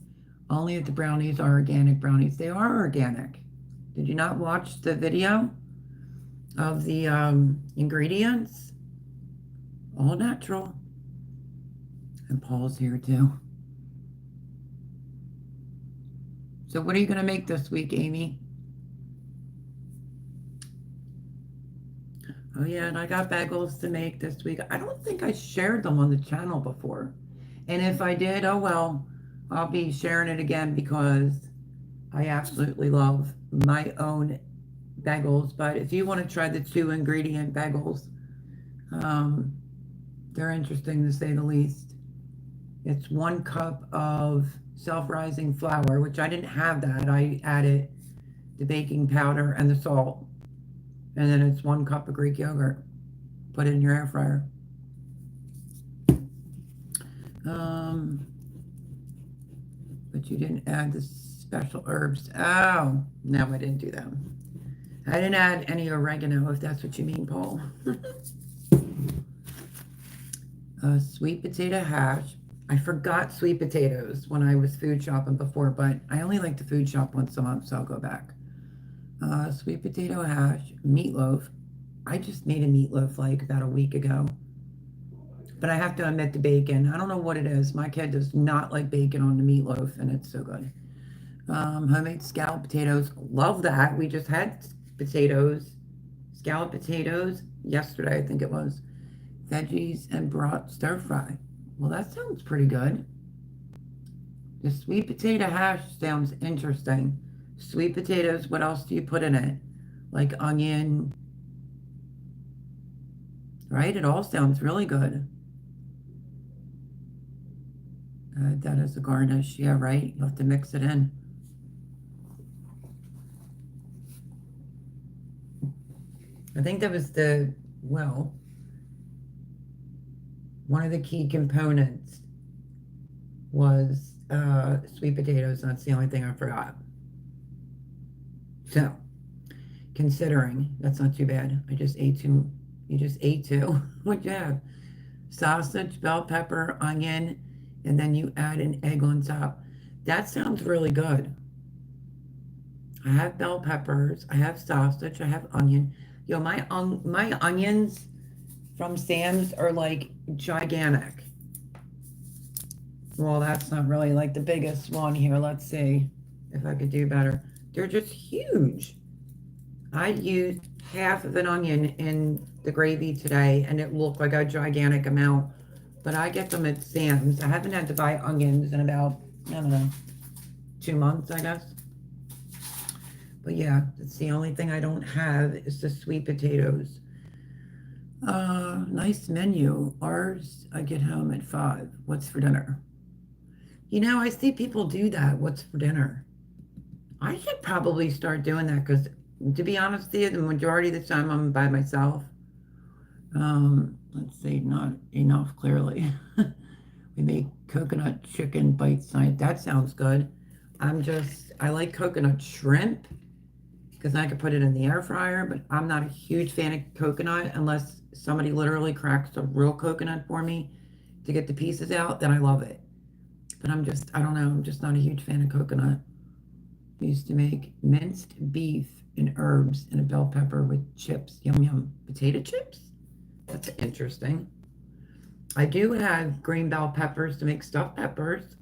[SPEAKER 1] Only if the brownies are organic brownies. They are organic. Did you not watch the video of the ingredients? All natural. And Paul's here too. So what are you going to make this week, Amy? Oh yeah, and I got bagels to make this week. I don't think I shared them on the channel before. And if I did, oh well, I'll be sharing it again because I absolutely love my own bagels. But if you want to try the 2-ingredient bagels, they're interesting to say the least. It's 1 cup of self-rising flour, which I didn't have that. I added the baking powder and the salt. And then it's 1 cup of Greek yogurt. Put it in your air fryer. But you didn't add the special herbs. Oh, no, I didn't do that. I didn't add any oregano, if that's what you mean, Paul. Sweet potato hash. I forgot sweet potatoes when I was food shopping before, but I only like to food shop once a month, so I'll go back. Sweet potato hash, meatloaf. I just made a meatloaf like about a week ago. But I have to admit the bacon. I don't know what it is. My kid does not like bacon on the meatloaf, and it's so good. Homemade scalloped potatoes. Love that. We just had potatoes, scalloped potatoes yesterday, I think it was. Veggies and brought stir fry. Well, that sounds pretty good. The sweet potato hash sounds interesting. Sweet potatoes, what else do you put in it? Like onion, right? It all sounds really good. That is a garnish. Yeah, right. You have to mix it in. I think that was well, one of the key components was sweet potatoes. That's the only thing I forgot. So, considering, that's not too bad. I just ate 2. You just ate 2. What'd you have? Sausage, bell pepper, onion, and then you add an egg on top. That sounds really good. I have bell peppers, I have sausage, I have onion. Yo, my onions from Sam's are like gigantic. Well, that's not really like the biggest one here. Let's see if I could do better. They're just huge. I used half of an onion in the gravy today, and it looked like a gigantic amount. But I get them at Sam's. I haven't had to buy onions in about, I don't know, 2 months, I guess. But yeah, that's the only thing I don't have is the sweet potatoes. Nice menu. Ours, I get home at 5. What's for dinner? You know, I see people do that. What's for dinner? I should probably start doing that because, to be honest with you, the majority of the time I'm by myself. Let's see, not enough, clearly. We make coconut chicken bite size. That sounds good. I like coconut shrimp because I could put it in the air fryer, but I'm not a huge fan of coconut unless somebody literally cracks a real coconut for me to get the pieces out, then I love it. But I don't know, I'm just not a huge fan of coconut. We used to make minced beef and herbs and a bell pepper with chips. Yum, yum. Potato chips? That's interesting. I do have green bell peppers to make stuffed peppers.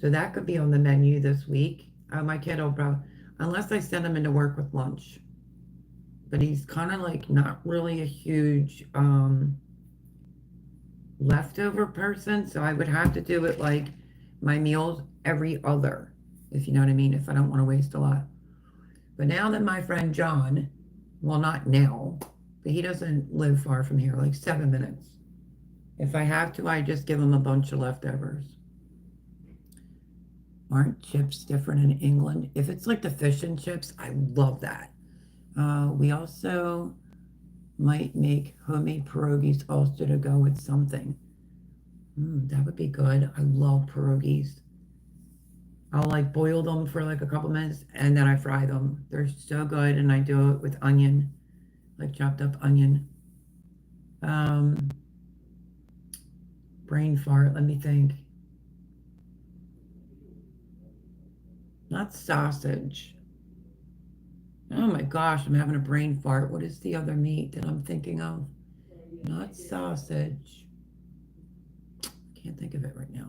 [SPEAKER 1] So that could be on the menu this week. My kid will probably, unless I send him into work with lunch. But he's kind of like not really a huge leftover person. So I would have to do it like my meals every other, if you know what I mean, if I don't want to waste a lot. But now that my friend John, well, not now, but he doesn't live far from here, like 7 minutes. If I have to, I just give him a bunch of leftovers. Aren't chips different in England? If it's like the fish and chips, I love that. We also might make homemade pierogies also to go with something. That would be good. I love pierogies. I'll like boil them for like a couple minutes and then I fry them. They're so good, and I do it with onion, like chopped up onion. Um, brain fart, let me think. Not sausage. Oh my gosh, I'm having a brain fart. What is the other meat that I'm thinking of? Not sausage. Can't think of it right now.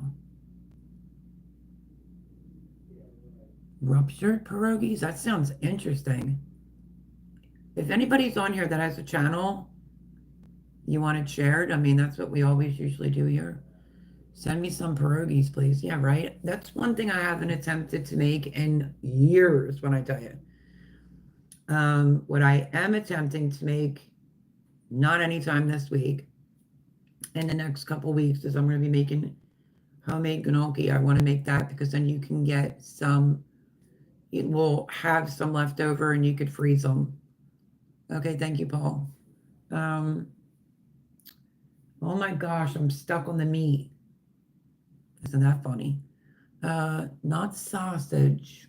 [SPEAKER 1] Ruptured pierogies? That sounds interesting. If anybody's on here that has a channel you want it shared, I mean, that's what we always usually do here. Send me some pierogies, please. Yeah, right? That's one thing I haven't attempted to make in years, when I tell you. What I am attempting to make, not anytime this week, in the next couple weeks, is I'm going to be making homemade gnocchi. I want to make that because then you can get some, it will have some left over and you could freeze them. Okay, thank you, Paul. Oh my gosh, I'm stuck on the meat. Isn't that funny? Not sausage.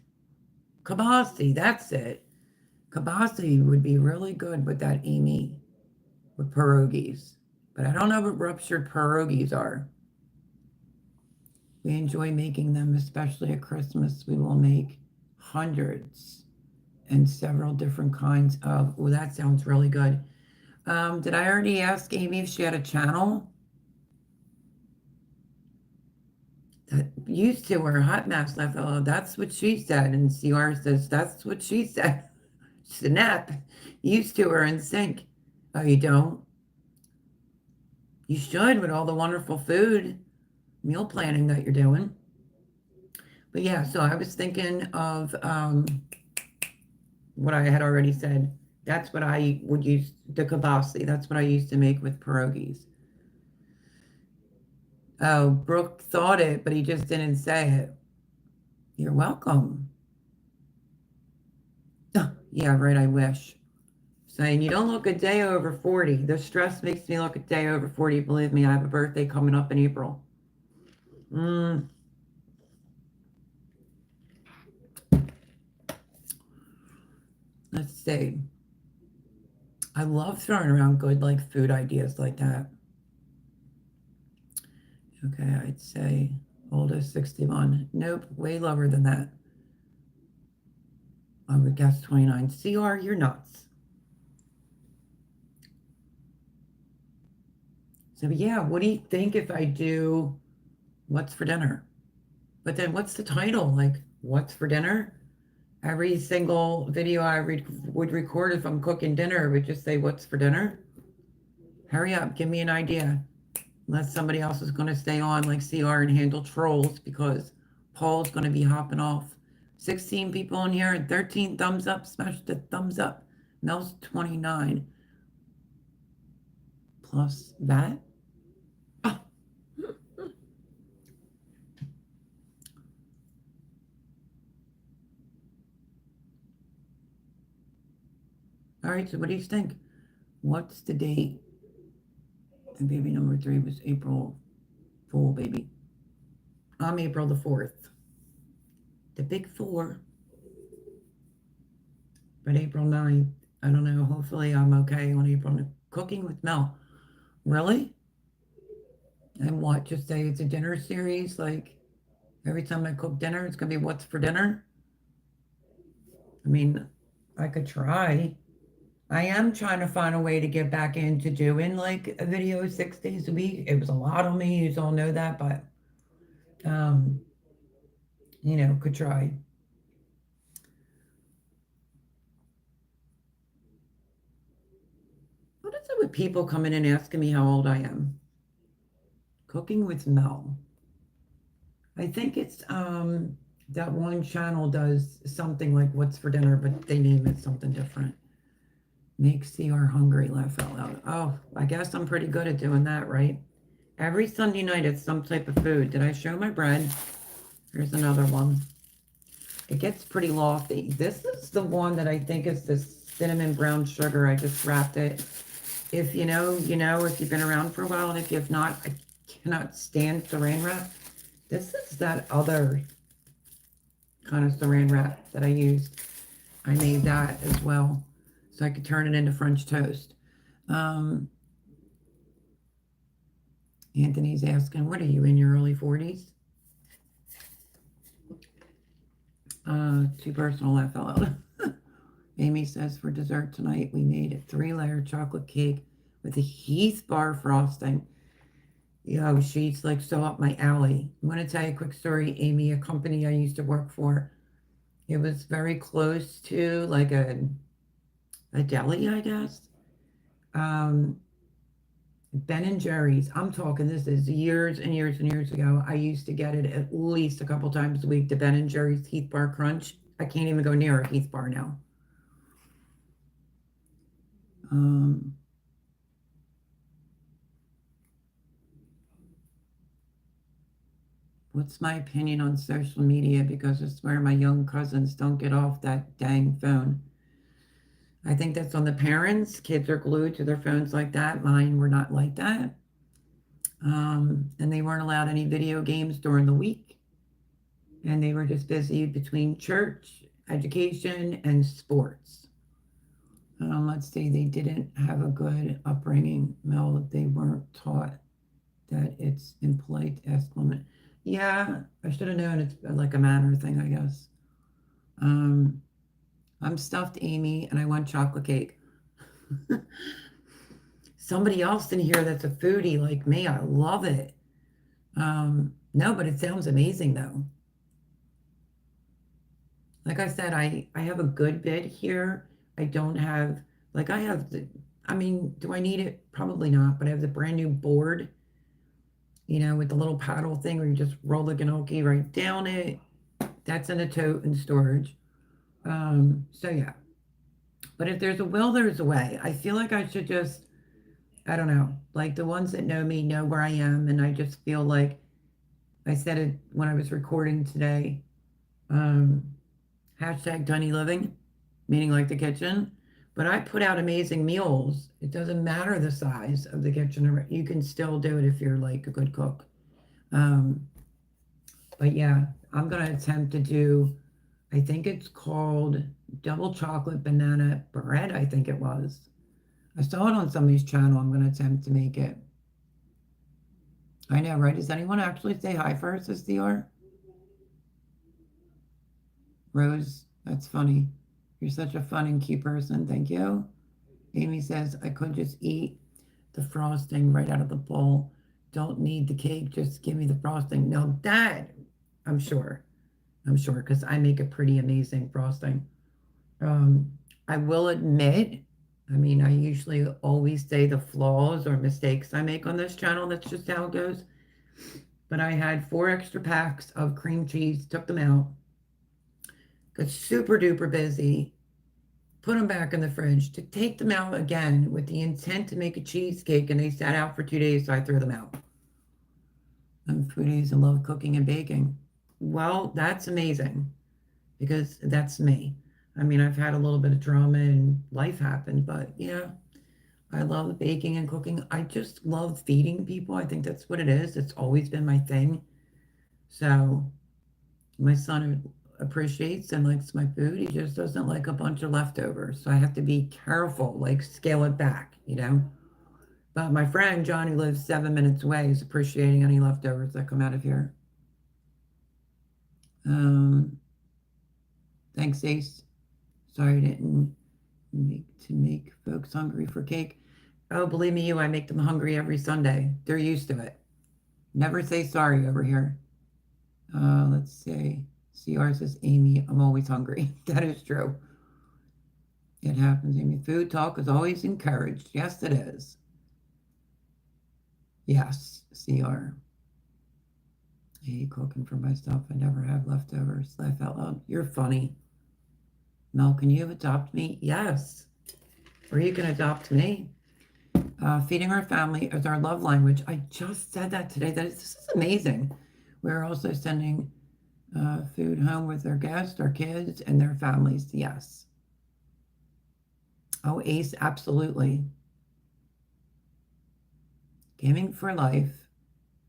[SPEAKER 1] Kibasi, that's it. Kibasi would be really good with that Amy, with pierogies. But I don't know what ruptured pierogies are. We enjoy making them, especially at Christmas. We will make hundreds and several different kinds of, oh, that sounds really good. Did I already ask Amy if she had a channel? That used to her hot maps left. Oh, that's what she said. And CR says, that's what she said. Snap. Used to her in sync. Oh, you don't? You should, with all the wonderful food meal planning that you're doing. But yeah, so I was thinking of what I had already said. That's what I would use, the kibasi. That's what I used to make with pierogies. Oh, Brooke thought it, but he just didn't say it. You're welcome. Oh, yeah, right, I wish. Saying you don't look a day over 40. The stress makes me look a day over 40. Believe me, I have a birthday coming up in April. Let's see. I love throwing around good like food ideas like that. Okay, I'd say oldest 61. Nope, way lower than that. I would guess 29. CR, you're nuts. So yeah, what do you think if I do what's for dinner? But then what's the title? Like, what's for dinner? Every single video I would record if I'm cooking dinner would just say, what's for dinner? Hurry up, give me an idea. Unless somebody else is going to stay on like CR and handle trolls, because Paul's going to be hopping off. 16 people in here, 13 thumbs up. Smash the thumbs up. Mel's 29. Plus that. Oh. All right, so what do you think? What's the date? And baby number 3 was April Fool, baby. I'm April the 4th. The big 4. But April 9th, I don't know. Hopefully I'm okay on April. Cooking with Mel. Really? And what? Just say it's a dinner series? Like every time I cook dinner, it's going to be what's for dinner? I mean, I could try. I am trying to find a way to get back into doing like a video 6 days a week. It was a lot on me. You all know that, but, could try. What is it with people coming in asking me how old I am? Cooking with Mel. I think it's that one channel does something like what's for dinner, but they name it something different. Make CR hungry, laugh out loud. Oh, I guess I'm pretty good at doing that, right? Every Sunday night it's some type of food. Did I show my bread? Here's another one. It gets pretty lofty. This is the one that I think is the cinnamon brown sugar. I just wrapped it. If you know, you know. If you've been around for a while, and if you've not, I cannot stand saran wrap. This is that other kind of saran wrap that I used. I made that as well, so I could turn it into French toast. Anthony's asking, what are you, in your early 40s? Too personal, laugh out loud. Amy says for dessert tonight we made a 3-layer chocolate cake with a Heath bar frosting. Yo, she's like so up my alley. I'm going to tell you a quick story, Amy. A company I used to work for, it was very close to like a deli, I guess. Ben and Jerry's. I'm talking, this is years and years and years ago. I used to get it at least a couple times a week, the Ben and Jerry's Heath Bar Crunch. I can't even go near a Heath Bar now. What's my opinion on social media? Because I swear my young cousins don't get off that dang phone. I think that's on the parents. Kids are glued to their phones like that. Mine were not like that. And they weren't allowed any video games during the week. And they were just busy between church, education, and sports. Let's see, they didn't have a good upbringing. Mel, they weren't taught that it's impolite to ask women. Yeah, I should have known it's like a manner thing, I guess. I'm stuffed, Amy, and I want chocolate cake. Somebody else in here that's a foodie like me, I love it. No, but it sounds amazing though. Like I said, I have a good bit here. I don't have, like I have the, I mean, do I need it? Probably not, but I have the brand new board, you know, with the little paddle thing where you just roll the gnocchi right down it. That's in a tote in storage. So yeah. But if there's a will, there's a way. I feel like I should just, I don't know, like the ones that know me know where I am. And I just feel like I said it when I was recording today. Hashtag tiny living, meaning like the kitchen. But I put out amazing meals. It doesn't matter the size of the kitchen. You can still do it if you're like a good cook. But yeah, I'm going to attempt to do, I think it's called double chocolate banana bread, I think it was. I saw it on somebody's channel. I'm going to attempt to make it. I know, right? Does anyone actually say hi first, as DR? Rose, that's funny. You're such a fun and cute person. Thank you. Amy says, I could just eat the frosting right out of the bowl. Don't need the cake. Just give me the frosting. Now that, I'm sure, because I make a pretty amazing frosting. I will admit, I mean, I usually always say the flaws or mistakes I make on this channel. That's just how it goes. But I had 4 extra packs of cream cheese, took them out, got super duper busy, put them back in the fridge to take them out again with the intent to make a cheesecake, and they sat out for 2 days, so I threw them out. I'm foodies and love cooking and baking. Well, that's amazing because that's me. I mean, I've had a little bit of drama and life happened, but yeah, I love baking and cooking. I just love feeding people. I think that's what it is. It's always been my thing. So my son appreciates and likes my food. He just doesn't like a bunch of leftovers. So I have to be careful, like scale it back, you know? But my friend John, who lives 7 minutes away, is appreciating any leftovers that come out of here. Thanks, Ace. Sorry I didn't make folks hungry for cake. Oh, believe me, I make them hungry every Sunday. They're used to it. Never say sorry over here. Let's see. CR says, Amy, I'm always hungry. That is true. It happens, Amy. Food talk is always encouraged. Yes, it is. Yes, CR. I hate cooking for myself. I never have leftovers. Laugh out loud. You're funny. Mel, can you adopt me? Yes. Or you can adopt me. Feeding our family is our love language. I just said that today. This is amazing. We're also sending food home with our guests, our kids, and their families. Yes. Oh, Ace, absolutely. Gaming for Life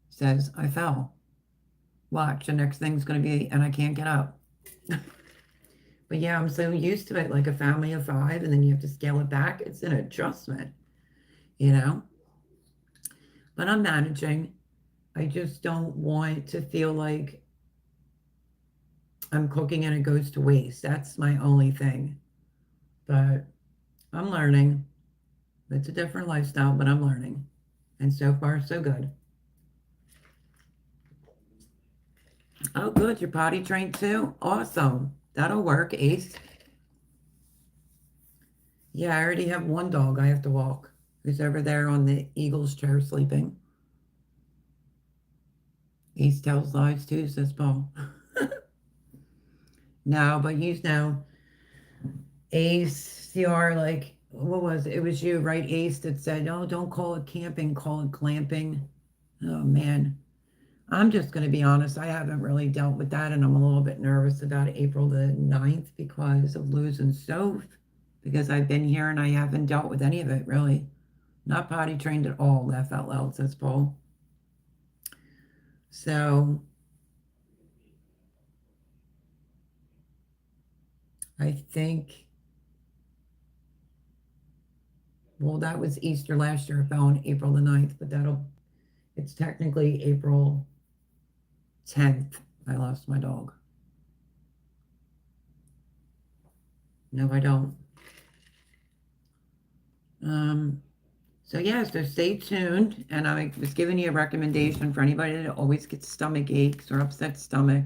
[SPEAKER 1] says, I fell. Watch, the next thing's going to be, and I can't get up. But yeah, I'm so used to it, like a family of five, and then you have to scale it back. It's an adjustment, you know? But I'm managing. I just don't want to feel like I'm cooking and it goes to waste. That's my only thing. But I'm learning. It's a different lifestyle, but I'm learning. And so far, so good. Oh, good. You're potty trained too? Awesome. That'll work, Ace. Yeah, I already have one dog I have to walk who's over there on the Eagles chair sleeping. Ace tells lies too, says Paul. No, but you know, Ace, CR, like, what was it? It was you, right, Ace, that said, no, don't call it camping, call it clamping. Oh, man. I'm just going to be honest. I haven't really dealt with that, and I'm a little bit nervous about April the 9th because of losing Soph, because I've been here and I haven't dealt with any of it, really. Not potty trained at all, laugh out loud, says Paul. So I think, well, that was Easter last year. It fell on April the 9th, but it's technically April 10th. I lost my dog. No, I don't. So yeah, so stay tuned. And I was giving you a recommendation for anybody that always gets stomach aches or upset stomach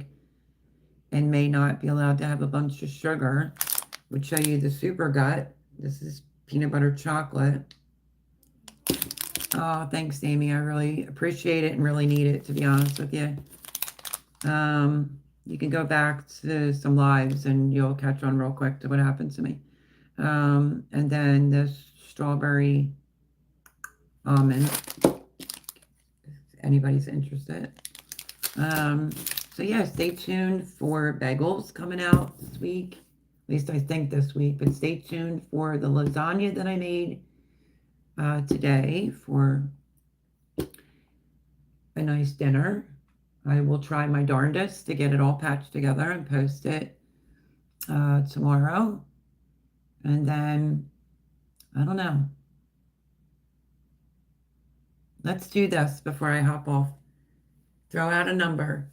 [SPEAKER 1] and may not be allowed to have a bunch of sugar. Would show you the super gut. This is peanut butter chocolate. Oh, thanks, Amy. I really appreciate it and really need it, to be honest with you. You can go back to some lives and you'll catch on real quick to what happened to me. And then this strawberry almond, if anybody's interested. So yeah, stay tuned for bagels coming out this week. At least I think this week, but stay tuned for the lasagna that I made today for a nice dinner. I will try my darndest to get it all patched together and post it tomorrow. And then, I don't know. Let's do this before I hop off. Throw out a number.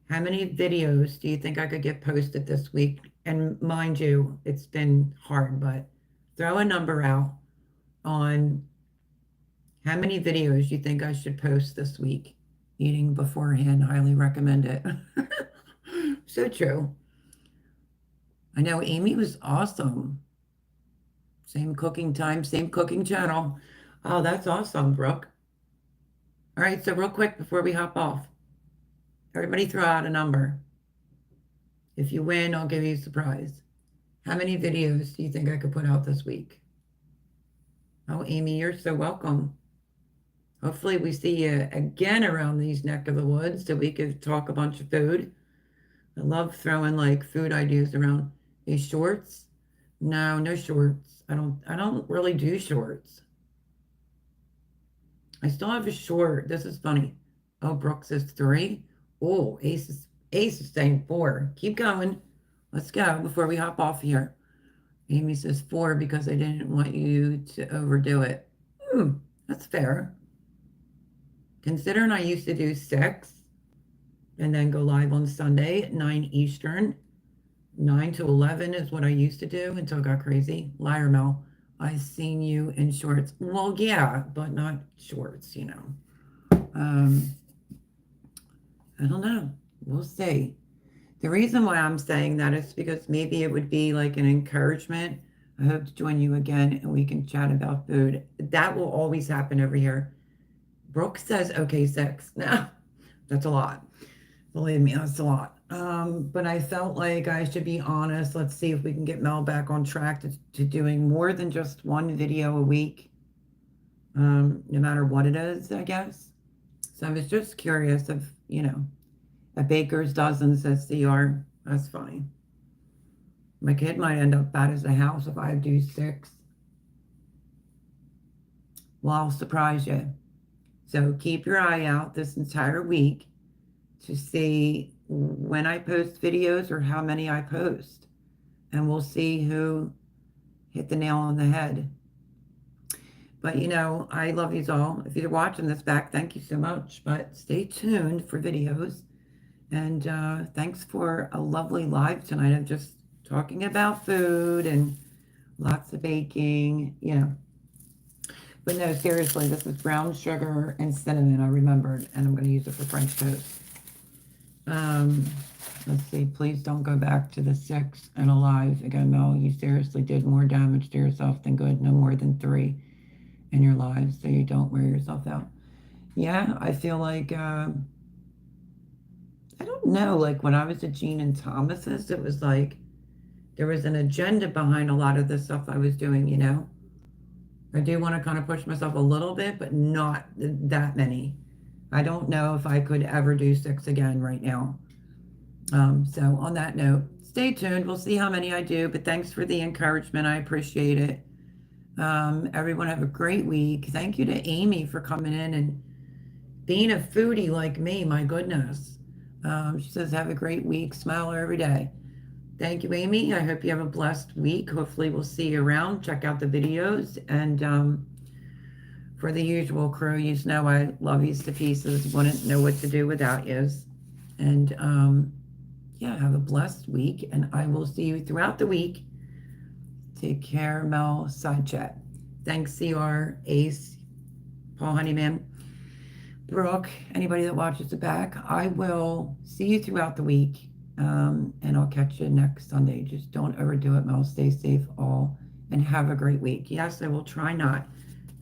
[SPEAKER 1] How many videos do you think I could get posted this week? And mind you, it's been hard, but throw a number out on how many videos you think I should post this week. Eating beforehand, highly recommend it. So true. I know Amy was awesome. Same cooking time, same cooking channel. Oh, that's awesome, Brooke. All right, so real quick before we hop off, everybody throw out a number. If you win, I'll give you a surprise. How many videos do you think I could put out this week? Oh, Amy, you're so welcome. Hopefully we see you again around these neck of the woods so we could talk a bunch of food. I love throwing like food ideas around. These shorts? No, no shorts. I don't really do shorts. I still have a short. This is funny. Oh, Brooks is 3. Oh, Ace is saying 4. Keep going. Let's go before we hop off here. Amy says 4 because I didn't want you to overdo it. That's fair. Considering I used to do 6 and then go live on Sunday at 9 Eastern. 9 to 11 is what I used to do until it got crazy. Liar Mel, I seen you in shorts. Well, yeah, but not shorts, you know. I don't know. We'll see. The reason why I'm saying that is because maybe it would be like an encouragement. I hope to join you again and we can chat about food. That will always happen over here. Brooke says, okay, 6. No, That's a lot. Believe me, that's a lot. But I felt like I should be honest. Let's see if we can get Mel back on track to doing more than just one video a week, no matter what it is, I guess. So I was just curious if, a baker's dozen says CR. That's fine. My kid might end up bad as a house if I do 6. Well, I'll surprise you. So keep your eye out this entire week to see when I post videos or how many I post. And we'll see who hit the nail on the head. But, I love you all. If you're watching this back, thank you so much. But stay tuned for videos. And thanks for a lovely live tonight of just talking about food and lots of baking, But no, seriously, this is brown sugar and cinnamon, I remembered, and I'm going to use it for French toast. Let's see, please don't go back to the 6 and alive. Again, Mel, you seriously did more damage to yourself than good. No more than 3 in your lives, so you don't wear yourself out. Yeah, I feel like, I don't know, like when I was at Jean and Thomas's, it was like there was an agenda behind a lot of the stuff I was doing, I do want to kind of push myself a little bit, but not that many. I don't know if I could ever do 6 again right now. So on that note, stay tuned. We'll see how many I do, but thanks for the encouragement. I appreciate it. Everyone have a great week. Thank you to Amy for coming in and being a foodie like me. My goodness. She says, have a great week. Smile every day. Thank you, Amy. I hope you have a blessed week. Hopefully we'll see you around. Check out the videos. And for the usual crew, you know I love yous to pieces. Wouldn't know what to do without yous. And yeah, have a blessed week. And I will see you throughout the week. Take care, Mel. Side chat. Thanks, CR, Ace, Paul Honeyman, Brooke, anybody that watches it back. I will see you throughout the week. And I'll catch you next Sunday. Just don't overdo it, Mel. Stay safe all and have a great week. Yes, I will try not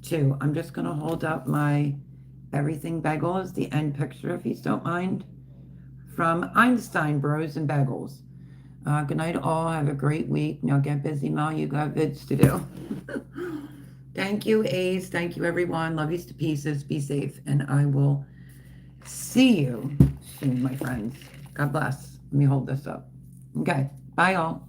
[SPEAKER 1] to. I'm just going to hold up my Everything Bagel as the end picture, if you don't mind, from Einstein Bros and Bagels. Good night all. Have a great week. Now get busy, Mel. You got vids to do. Thank you, Ace. Thank you, everyone. Love you to pieces. Be safe. And I will see you soon, my friends. God bless. Let me hold this up. Okay. Bye, all.